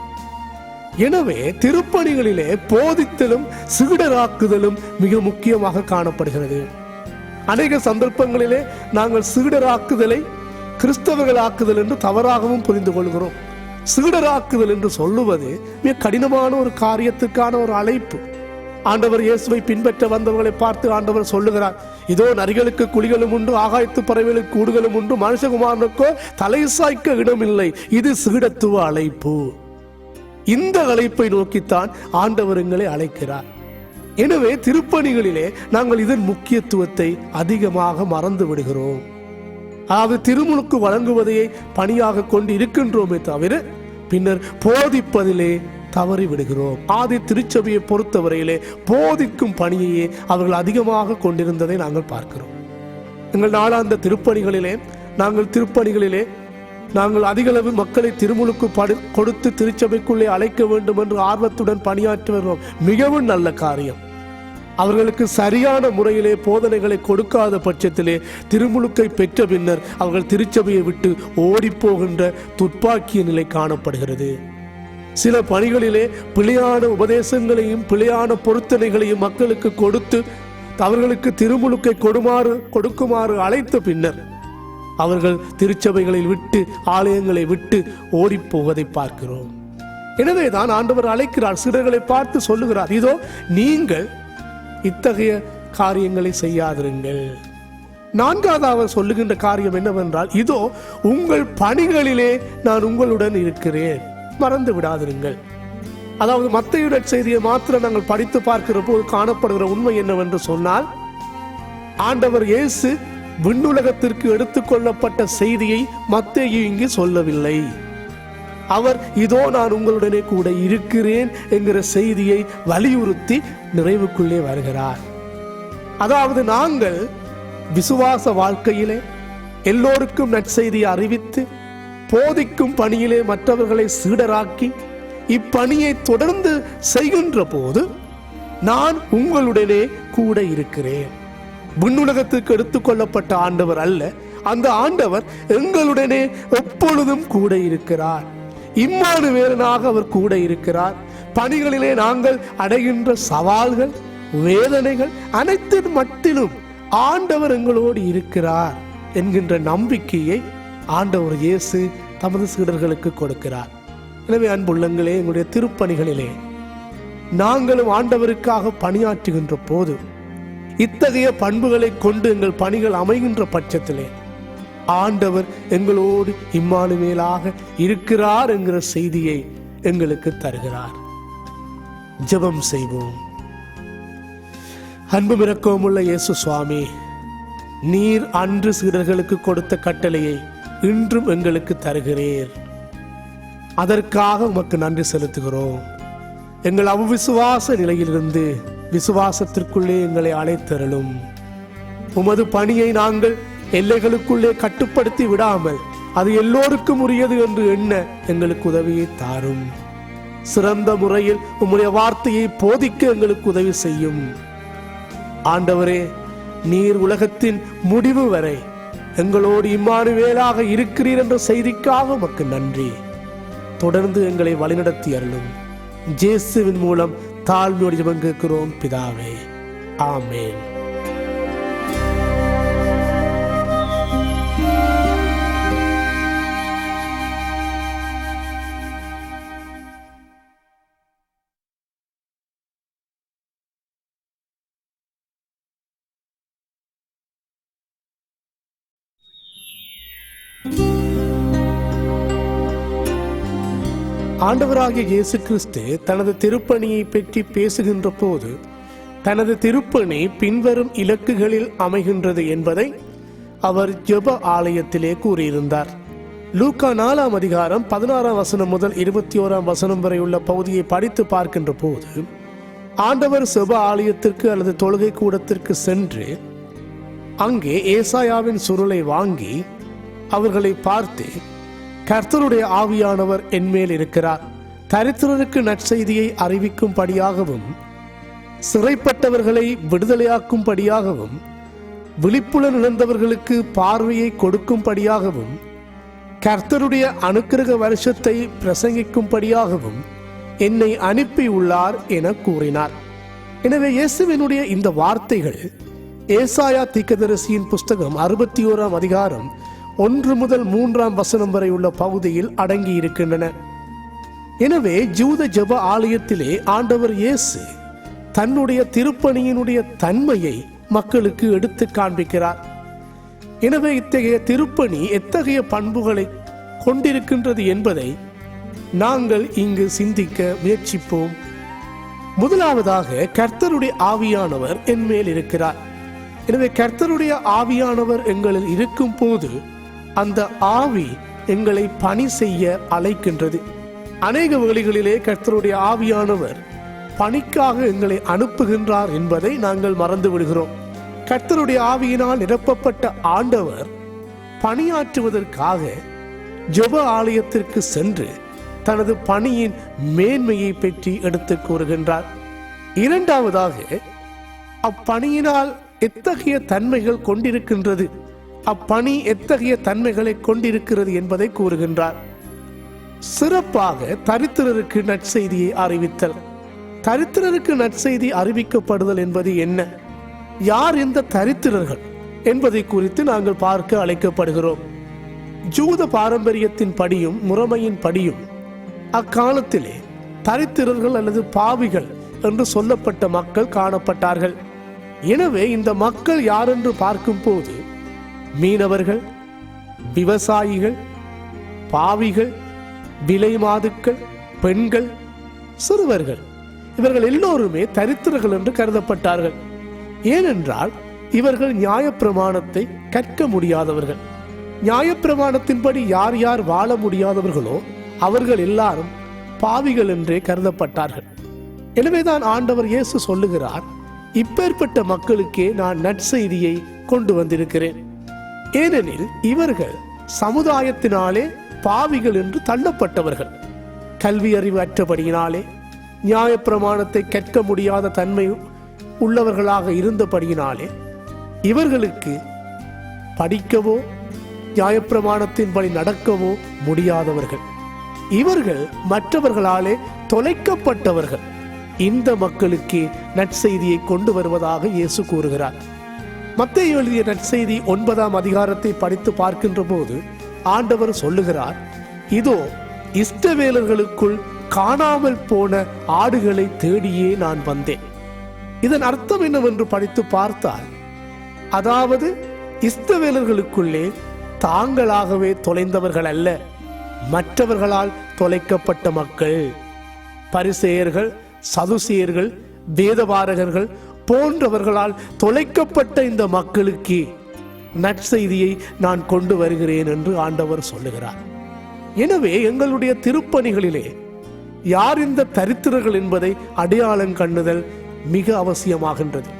எனவே திருப்பணிகளிலே போதித்தலும் சீடராக்குதலும் மிக முக்கியமாக காணப்படுகிறது. அநேக சந்தர்ப்பங்களிலே நாங்கள் சீடராக்குதலை கிறிஸ்தவர்களாக்குதல் என்று தவறாகவும் புரிந்து கொள்கிறோம். சீடராக்குதல் என்று சொல்லுவது மிக கடினமான ஒரு காரியத்துக்கான ஒரு அழைப்பு. ஆண்டவர் இயேசுவை பின்பற்ற வந்தவர்களை பார்த்து ஆண்டவர் சொல்லுகிறார், இதோ நரிகளுக்கு குழிகளும் உண்டு, ஆகாயத்து பறவைகளுக்கு கூடுகளும் உண்டு, மனுஷகுமாரனுக்கோ தலை சாய்க்க இடமில்லை. இது சீடத்துவ அழைப்பு. இந்த அழைப்பை நோக்கித்தான் ஆண்டவர் எங்களை அழைக்கிறார். எனவே திருப்பணிகளிலே நாங்கள் இதன் முக்கியத்துவத்தை அதிகமாக மறந்து விடுகிறோம். அதாவது திருமுழுக்கு வழங்குவதையே பணியாக கொண்டு இருக்கின்றோமே தவிர பின்னர் போதிப்பதிலே தவறி விடுகிறோம். ஆதி திருச்சபையை பொறுத்தவரையிலே போதிக்கும் பணியையே அவர்கள் அதிகமாக கொண்டிருந்ததை நாங்கள் பார்க்கிறோம். எங்கள் நாளாந்த திருப்பணிகளிலே நாங்கள் அதிகளவு மக்களை திருமுழுக்கு கொடுத்து திருச்சபைக்குள்ளே அழைக்க வேண்டும் என்று ஆர்வத்துடன் பணியாற்றி வருவோம். மிகவும் நல்ல காரியம். அவர்களுக்கு சரியான முறையிலே போதனைகளை கொடுக்காத பட்சத்திலே திருமுழுக்கை பெற்ற பின்னர் அவர்கள் திருச்சபையை விட்டு ஓடிப்போகின்ற துப்பாக்கிய நிலை காணப்படுகிறது. சில பணிகளிலே பிழையான உபதேசங்களையும் பிழையான பொருத்தனைகளையும் மக்களுக்கு கொடுத்து அவர்களுக்கு திருமுழுக்கை கொடுக்குமாறு அழைத்த பின்னர் அவர்கள் திருச்சபைகளை விட்டு ஆலயங்களை விட்டு ஓடிப்போவதை பார்க்கிறோம். எனவேதான் ஆண்டவர் அழைக்கிறார், சீடர்களை பார்த்து சொல்லுகிறார், இதோ நீங்கள் இத்தகைய காரியங்களை செய்யாதிருங்கள். நான்காவது அவர் சொல்லுகின்ற காரியம் என்னவென்றால், இதோ உங்கள் பணிகளிலே நான் உங்களுடன் இருக்கிறேன், மறந்து விடாதிருங்கள். அதாவது மத்தேயு நற்செய்தியை மாத்திரம் நாங்கள் படித்து பார்க்கிற போது காணப்படுகிற உண்மை என்னவென்று சொன்னால், ஆண்டவர் இயேசு விண்ணுலகத்திற்கு எடுத்துக்கொள்ளப்பட்ட செய்தியை மத்தேயு இங்கு சொல்லவில்லை. அவர் இதோ நான் உங்களுடனே கூட இருக்கிறேன் என்கிற செய்தியை வலியுறுத்தி நிறைவுக்குள்ளே வருகிறார். அதாவது நாங்கள் விசுவாச வாழ்க்கையிலே எல்லோருக்கும் நற்செய்தியை அறிவித்து போதிக்கும் பணியிலே மற்றவர்களை சீடராக்கி இப்பணியை தொடர்ந்து செய்கின்ற போது நான் உங்களுடனே கூட இருக்கிறேன். விண்ணுலகத்துக்கு எடுத்துக்கொள்ளப்பட்ட ஆண்டவர் அல்ல, அந்த ஆண்டவர் எங்களுடனே எப்பொழுதும் கூட இருக்கிறார். இம்மானுவேலனாக அவர் கூட இருக்கிறார். பணிகளிலே நாங்கள் அடைகின்ற சவால்கள் வேதனைகள் அனைத்தின் மட்டிலும் ஆண்டவர் எங்களோடு இருக்கிறார் என்கின்ற நம்பிக்கையை ஆண்டவர் இயேசு தமது சீடர்களுக்கு கொடுக்கிறார். எனவே அன்புள்ளங்களே, எங்களுடைய திருப்பணிகளிலே நாங்களும் ஆண்டவருக்காக பணியாற்றுகின்ற போது இத்தகைய பண்புகளை கொண்டு எங்கள் பணிகள் அமைகின்ற பட்சத்திலே ஆண்டவர் எங்களோடு இம்மானுவேலாக இருக்கிறார் என்கிற செய்தியை எங்களுக்கு தருகிறார். ஜெபம் செய்வோம். அன்பு இரக்கமுள்ள இயேசு சுவாமி, நீர் அன்று சீடர்களுக்கு கொடுத்த கட்டளையை இன்றும் எங்களுக்கு தருகிறீர். அதற்காக உமக்கு நன்றி செலுத்துகிறோம். எங்கள் அவ்விசுவாச நிலையிலிருந்து விசுவாசத்திற்குள்ளே எங்களை அழைத்தருளும். உமது பணியை நாங்கள் எல்லைகளுக்குள்ளே கட்டுப்படுத்தி விடாமல் அது எல்லோருக்கும் உரியது என்று எண்ண எங்களுக்கு உதவியை தாரும். சிறந்த முறையில் உம்முடைய வார்த்தையை போதிக்க எங்களுக்கு உதவி செய்யும். ஆண்டவரே, நீர் உலகத்தின் முடிவு வரை எங்களோடு இம்மானுவேலாக இருக்கிறீர் என்ற செய்திக்காக உமக்கு நன்றி. தொடர்ந்து எங்களை வழிநடத்தி அருளும். இயேசுவின் மூலம் தாழ்மையோடு ஜெபம் கேட்கிறோம் பிதாவே, ஆமென். ஆண்டவராகிய இயேசு கிறிஸ்து தனது திருப்பணியை பற்றி பேசுகின்ற போது தனது திருப்பணி பின்வரும் இலக்குகளில் அமைகின்றது என்பதை அவர் ஜெப ஆலயத்திலே கூறியிருந்தார். லூக்கா 4ஆம் அதிகாரம் 16ஆம் வசனம் முதல் 21ஆம் வசனம் வரை உள்ள பகுதியை படித்து பார்க்கின்ற போது ஆண்டவர் ஜெப ஆலயத்திற்கு அல்லது தொழுகை கூடத்திற்கு சென்று அங்கே ஏசாயாவின் சுருளை வாங்கி அவர்களை பார்த்து, கர்த்தருடைய ஆவியானவர் என்மேல் இருக்கிறார், தரித்திரருக்கு நற்செய்தியை அறிவிக்கும்படியாகவும் சிறைப்பட்டவர்களை விடுதலையாக்கும்படியாகவும் விழிப்புலன் இழந்தவர்களுக்கு பார்வையை கொடுக்கும்படியாகவும் கர்த்தருடைய அனுக்கிரக வருஷத்தை பிரசங்கிக்கும்படியாகவும் என்னை அனுப்பியுள்ளார் என கூறினார். எனவே இயேசுவினுடைய இந்த வார்த்தைகள் ஏசாயா தீர்க்கதரிசியின் புஸ்தகம் 61ஆம் அதிகாரம் 1 முதல் 3ஆம் வசனம் வரை உள்ள பகுதியில் அடங்கி இருக்கின்றன. எனவே ஜூத ஜெப ஆலயத்திலே ஆண்டவர் இயேசு தன்னுடைய திருப்பணியினுடைய தன்மையை மக்களுக்கு எடுத்து காண்பிக்கிறார். எனவே இத்தகைய திருப்பணி எத்தகைய பண்புகளை கொண்டிருக்கின்றது என்பதை நாங்கள் இங்கு சிந்திக்க முயற்சிப்போம். முதலாவதாக, கர்த்தருடைய ஆவியானவர் என்மேல் இருக்கிறார். எனவே கர்த்தருடைய ஆவியானவர் எங்களில் இருக்கும் போது அந்த ஆவி எங்களை பணி செய்ய அழைக்கின்றது. அநேக வேளைகளிலே கர்த்தருடைய ஆவியானவர் பணிக்காக எங்களை அனுப்புகின்றார் என்பதை நாங்கள் மறந்து விடுகிறோம். கர்த்தருடைய ஆவியினால் நிரப்பப்பட்ட ஆண்டவர் பணியாற்றுவதற்காக ஜெப ஆலயத்திற்கு சென்று தனது பணியின் மேன்மையை பற்றி எடுத்து கூறுகின்றார். இரண்டாவதாக, அப்பணியினால் எத்தகைய தன்மைகள் கொண்டிருக்கின்றது, அப்பணி எத்தகைய தன்மைகளை கொண்டிருக்கிறது என்பதை கூறுகின்றார். சிறப்பாக தரித்திரருக்கு நற்செய்தியை அறிவித்தல். தரித்திரருக்கு நற்செய்தி அறிவிக்கப்படுதல் என்பது என்ன, யார் இந்த தரித்திரர்கள் என்பதை குறித்து நாங்கள் பார்க்க அழைக்கப்படுகிறோம். ஜூத பாரம்பரியத்தின் படியும் முறைமையின் படியும் அக்காலத்திலே தரித்திரர்கள் அல்லது பாவிகள் என்று சொல்லப்பட்ட மக்கள் காணப்பட்டார்கள். எனவே இந்த மக்கள் யார் என்று பார்க்கும் போது மீனவர்கள், விவசாயிகள், பாவிகள், விலை மாதுக்கள், பெண்கள், சிறுவர்கள், இவர்கள் எல்லோருமே தரித்திரர்கள் என்று கருதப்பட்டார்கள். ஏனென்றால் இவர்கள் நியாயப்பிரமாணத்தை கற்க முடியாதவர்கள். நியாயப்பிரமாணத்தின்படி யார் யார் வாழ முடியாதவர்களோ அவர்கள் எல்லாரும் பாவிகள் என்றே கருதப்பட்டார்கள். எனவேதான் ஆண்டவர் இயேசு சொல்லுகிறார், இப்பேற்பட்ட மக்களுக்கே நான் நற்செய்தியை கொண்டு வந்திருக்கிறேன். ஏனெனில் இவர்கள் சமுதாயத்தினாலே பாவிகள் என்று தள்ளப்பட்டவர்கள். கல்வி அறிவு அற்றபடியினாலே, நியாயப்பிரமாணத்தை கற்க முடியாத தன்மை உள்ளவர்களாக இருந்தபடியினாலே இவர்களுக்கு படிக்கவோ நியாயப்பிரமாணத்தின்படி நடக்கவோ முடியாதவர்கள். இவர்கள் மற்றவர்களாலே தொலைக்கப்பட்டவர்கள். இந்த மக்களுக்கு நற்செய்தியை கொண்டு வருவதாக இயேசு கூறுகிறார். மத்தேயு எழுதிய நற்செய்தி 9ஆம் அதிகாரத்தை படித்து பார்க்கின்ற போது ஆண்டவர் சொல்லுகிறார், இதோ இஸ்ரவேலர்களுக்குள் காணாமல் போன ஆடுகளை தேடியே நான் வந்தேன். இதன் அர்த்தம் என்னவென்று படித்து பார்த்தால், அதாவது இஸ்ரவேலர்களுக்குள்ளே தாங்களாகவே தொலைந்தவர்கள் அல்ல, மற்றவர்களால் தொலைக்கப்பட்ட மக்கள். பரிசேயர்கள், சதுசேயர்கள், வேதபாரகர்கள் போன்றவர்களால் தொலைக்கப்பட்ட இந்த மக்களுக்கு நற்செய்தியை நான் கொண்டு வருகிறேன் என்று ஆண்டவர் சொல்லுகிறார். எனவே எங்களுடைய திருப்பணிகளிலே யார் இந்த தரித்திரர்கள் என்பதை அடையாளம் கண்ணுதல் மிக அவசியமாகின்றது.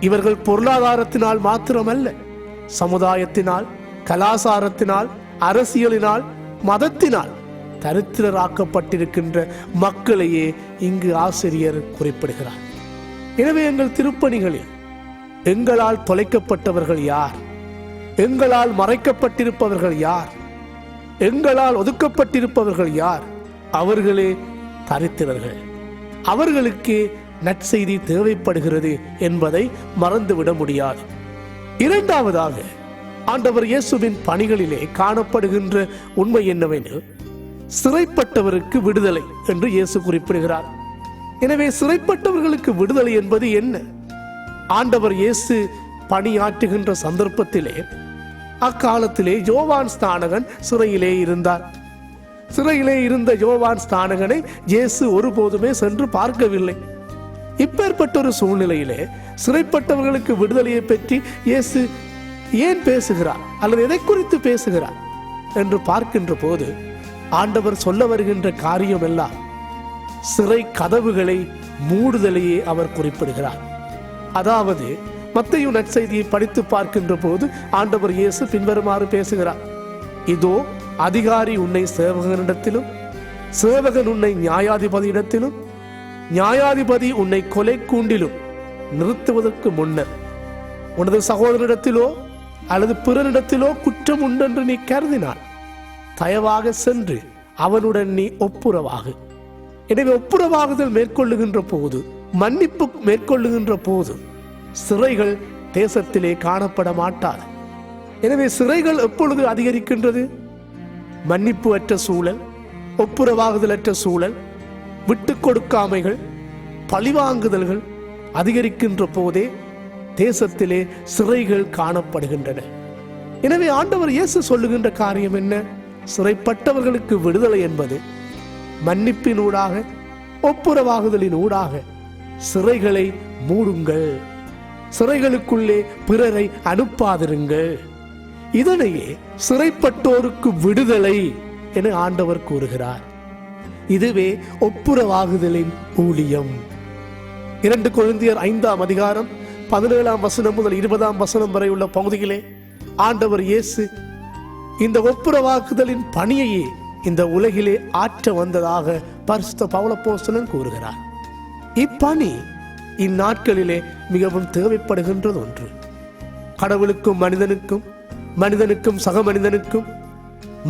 இவர்கள் பொருளாதாரத்தினால் மாத்திரமல்ல, சமுதாயத்தினால், கலாசாரத்தினால், அரசியலினால், மதத்தினால் தரித்திரராக்கப்பட்டிருக்கின்ற மக்களையே இங்கு ஆசிரியர் குறிப்பிடுகிறார். எனவே எங்கள் திருப்பணிகளில் எங்களால் தொலைக்கப்பட்டவர்கள் யார், எங்களால் மறைக்கப்பட்டிருப்பவர்கள் யார், எங்களால் ஒதுக்கப்பட்டிருப்பவர்கள் யார், அவர்களே தரித்திரர்கள். அவர்களுக்கு நற்செய்தி தேவைப்படுகிறது என்பதை மறந்துவிட முடியாது. இரண்டாவதாக, ஆண்டவர் இயேசுவின் பணிகளிலே காணப்படுகின்ற உண்மை என்னவெனில், சிறைப்பட்டவருக்கு விடுதலை என்று இயேசு குறிப்பிடுகிறார். எனவே சிறைப்பட்டவர்களுக்கு விடுதலை என்பது என்ன? ஆண்டவர் இயேசு பணியாற்றுகின்ற சந்தர்ப்பத்திலே அக்காலத்திலே யோவான் ஸ்நானகன் சிறையிலே இருந்தார். சிறையிலே இருந்த யோவான் ஸ்நானகனை இயேசு ஒருபோதுமே சென்று பார்க்கவில்லை. இப்பேற்பட்ட ஒரு சூழ்நிலையிலே சிறைப்பட்டவர்களுக்கு விடுதலையை பற்றி இயேசு ஏன் பேசுகிறார் அல்லது எதை குறித்து பேசுகிறார் என்று பார்க்கின்ற போது ஆண்டவர் சொல்ல வருகின்ற காரியம் எல்லாம் சிறை கதவுகளை மூடுதலையே அவர் குறிப்பிடுகிறார். அதாவது மத்தேயு நற்செய்தியை படித்து பார்க்கின்ற போது ஆண்டவர் இயேசு பின்வருமாறு பேசுகிறார், இதோ அதிகாரி உன்னை சேவகனிடத்திலும், சேவகன் உன்னை நியாயாதிபதியிடத்திலும், நியாயாதிபதி உன்னை கொலை கூண்டிலும் நிறுத்துவதற்கு முன்னர் உனது சகோதரனிடத்திலோ அல்லது பிறனிடத்திலோ குற்றம் உண்டென்று நீ கருதினாள் தயவாக சென்று அவனுடன் நீ ஒப்புரவாகு. எனவே ஒப்புரவாகுதல் மேற்கொள்ளுகின்ற போது, மன்னிப்பு மேற்கொள்ளுகின்ற போது சிறைகள் தேசத்திலே காணப்பட மாட்டாது. எனவே சிறைகள் எப்பொழுது அதிகரிக்கின்றது? மன்னிப்பு அற்ற சூழல், ஒப்புரவாகுதல் அற்ற சூழல், விட்டு கொடுக்காமைகள், பழிவாங்குதல்கள் அதிகரிக்கின்ற போதே தேசத்திலே சிறைகள் காணப்படுகின்றன. எனவே ஆண்டவர் இயேசு சொல்லுகின்ற காரியம் என்ன? சிறைப்பட்டவர்களுக்கு விடுதலை என்பது மன்னிப்பினூடாக, ஒப்புரவாகுதலின் ஊடாக சிறைகளை மூடுங்கள், சிறைகளுக்குள்ளே பிறரை அனுப்பாதிருங்கள். இதனையே சிறைப்பட்டோருக்கு விடுதலை என ஆண்டவர் கூறுகிறார். இதுவே ஒப்புரவாகுதலின் ஊழியம். 2 கொரிந்தியர் 5ஆம் அதிகாரம் 17ஆம் வசனம் முதல் 20ஆம் வசனம் வரை உள்ள பகுதியிலே ஆண்டவர் இயேசு இந்த ஒப்புரவாக்குதலின் பணியையே இந்த உலகிலே ஆற்ற வந்ததாக பரிசுத்த பவுல் அப்போஸ்தலன் கூறுகிறார். இப்பணி இந்நாட்களிலே மிகவும் தேவைப்படுகின்றது ஒன்று. கடவுளுக்கும் மனிதனுக்கும், மனிதனுக்கும் சக மனிதனுக்கும்,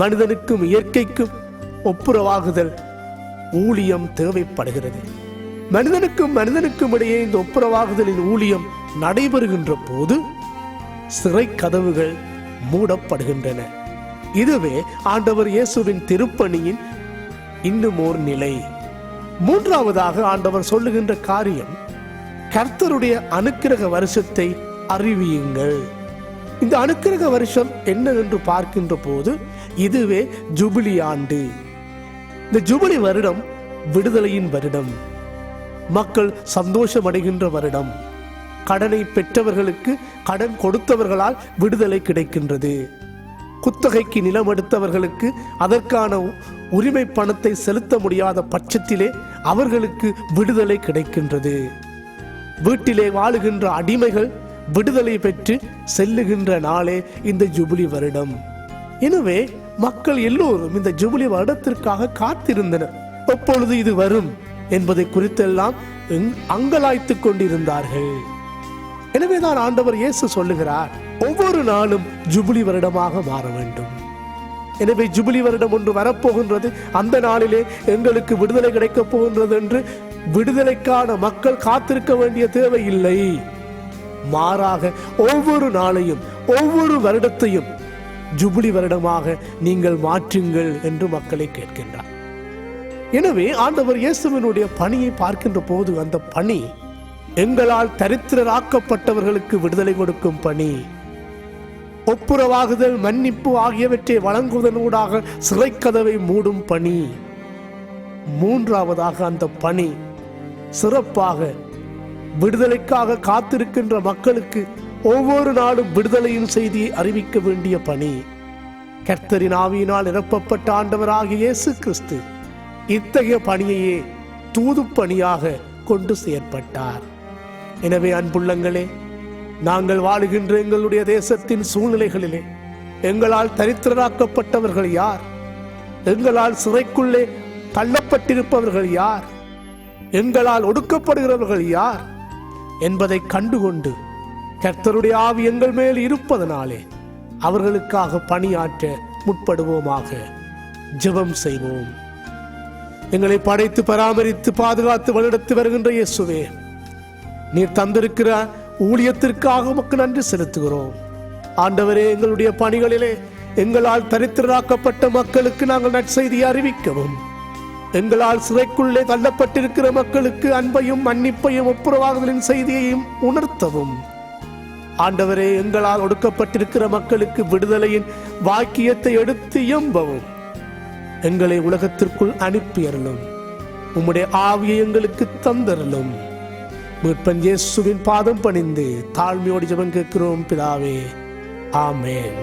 மனிதனுக்கும் இயற்கைக்கும் ஒப்புரவாகுதல் ஊழியம் தேவைப்படுகிறது. மனிதனுக்கும் மனிதனுக்கும் இடையே இந்த ஒப்புரவாகுதலின் ஊழியம் நடைபெறுகின்ற போது சிறை கதவுகள் மூடப்படுகின்றன. இதுவே ஆண்டவர் இயேசுவின் திருப்பணியின் இன்னும் ஓர் நிலை. 3ஆவதாக ஆண்டவர் சொல்லுகின்ற காரியம், கர்த்தருடைய அனுக்கிரக வருஷத்தை அறிவியுங்கள். இந்த அனுக்கிரக வருஷம் என்ன என்று பார்க்கின்ற போது இதுவே ஜூபிலி ஆண்டு. இந்த ஜூபிலி வருடம் விடுதலையின் வருடம், மக்கள் சந்தோஷம் அடைகின்ற வருடம். கடனை பெற்றவர்களுக்கு கடன் கொடுத்தவர்களால் விடுதலை கிடைக்கின்றது. குத்தகைக்கு நிலம் எடுத்தவர்களுக்கு அதற்கான உரிமை பணத்தை செலுத்த முடியாத பட்சத்திலே அவர்களுக்கு விடுதலை கிடைக்கின்றது. வீட்டிலே வாழுகின்ற அடிமைகள் விடுதலை பெற்று செல்லுகின்ற நாளே இந்த ஜூபிலி வருடம். எனவே மக்கள் எல்லோரும் இந்த ஜூபிலி வருடத்திற்காக காத்திருந்தனர். எப்பொழுது இது வரும் என்பதை குறித்தெல்லாம் அங்கலாய்த்துக் கொண்டிருந்தார்கள். எனவேதான் ஆண்டவர் இயேசு சொல்லுகிறார், ஒவ்வொரு நாளும் ஜூபிலி வருடமாக மாற வேண்டும். எனவே ஜூபிலி வருடம் ஒன்று வரப்போகின்றது, அந்த நாளிலே எங்களுக்கு விடுதலை கிடைக்கப் போகின்றது என்று விடுதலைக்கான மக்கள் காத்திருக்க வேண்டிய தேவை இல்லை. மாறாக ஒவ்வொரு நாளையும் ஒவ்வொரு வருடத்தையும் ஜூபிலி வருடமாக நீங்கள் மாற்றுங்கள் என்று மக்களை கேட்கின்றார். எனவே ஆண்டவர் இயேசுவினுடைய பணியை பார்க்கின்ற போது அந்த பணி எங்களால் தரித்திரராக்கப்பட்டவர்களுக்கு விடுதலை கொடுக்கும் பணி, ஒப்புரவாகுதல், மன்னிப்பு ஆகியவற்றை வழங்குவதனூடாக சிறைக்கதவை மூடும் பணி. 3ஆவதாக அந்த பணி சிறப்பாக விடுதலைக்காக காத்திருக்கின்ற மக்களுக்கு ஒவ்வொரு நாளும் விடுதலையின் செய்தியை அறிவிக்க வேண்டிய பணி. கர்த்தரின் ஆவியினால் நிரப்பப்பட்ட ஆண்டவராகிய இயேசு கிறிஸ்து இத்தகைய பணியையே தூது பணியாக கொண்டு செயற்பட்டார். எனவே அன்புள்ளங்களே, நாங்கள் வாழுகின்ற எங்களுடைய தேசத்தின் சூழ்நிலைகளிலே எங்களால் தரித்திரராக்கப்பட்டவர்கள் யார்? எங்களால் சிறைக்குள்ளே தள்ளப்பட்டிருப்பவர்கள் யார்? எங்களால் ஒடுக்கப்படுகிறவர்கள் யார் என்பதை கண்டுகொண்டு கர்த்தருடைய ஆவி எங்கள் மேல் இருப்பதனாலே அவர்களுக்காக பணியாற்ற முற்படுவோமாக. ஜெபம் செய்வோம். எங்களை படைத்து பராமரித்து பாதுகாத்து வழிநடத்தி வருகின்ற இயேசுவே, நீர் தந்திருக்கிற ஊழியத்திற்காக உமக்கு நன்றி செலுத்துகிறோம். ஆண்டவரே, எங்களுடைய பணிகளிலே எங்களால் தரித்திரராக்கப்பட்ட மக்களுக்கு நாங்கள் நற்செய்தியை அறிவிக்கவும், எங்களால் சிறைக்குள்ளே தள்ளப்பட்டிருக்கிற மக்களுக்கு அன்பையும் மன்னிப்பையும் ஒப்புரவாகுதலின் செய்தியையும் உணர்த்தவும், ஆண்டவரே, எங்களால் ஒடுக்கப்பட்டிருக்கிற மக்களுக்கு விடுதலையின் வாக்கியத்தை எடுத்து எம்பவும் எங்களை உலகத்திற்குள் அனுப்பியறலும், உம்முடைய ஆவியை எங்களுக்கு தந்தரலும். மீட்பன் இயேசுவின் பாதம் பணிந்து தாழ்மையோடு ஜெபம் கேட்கிறோம் பிதாவே, ஆமென்.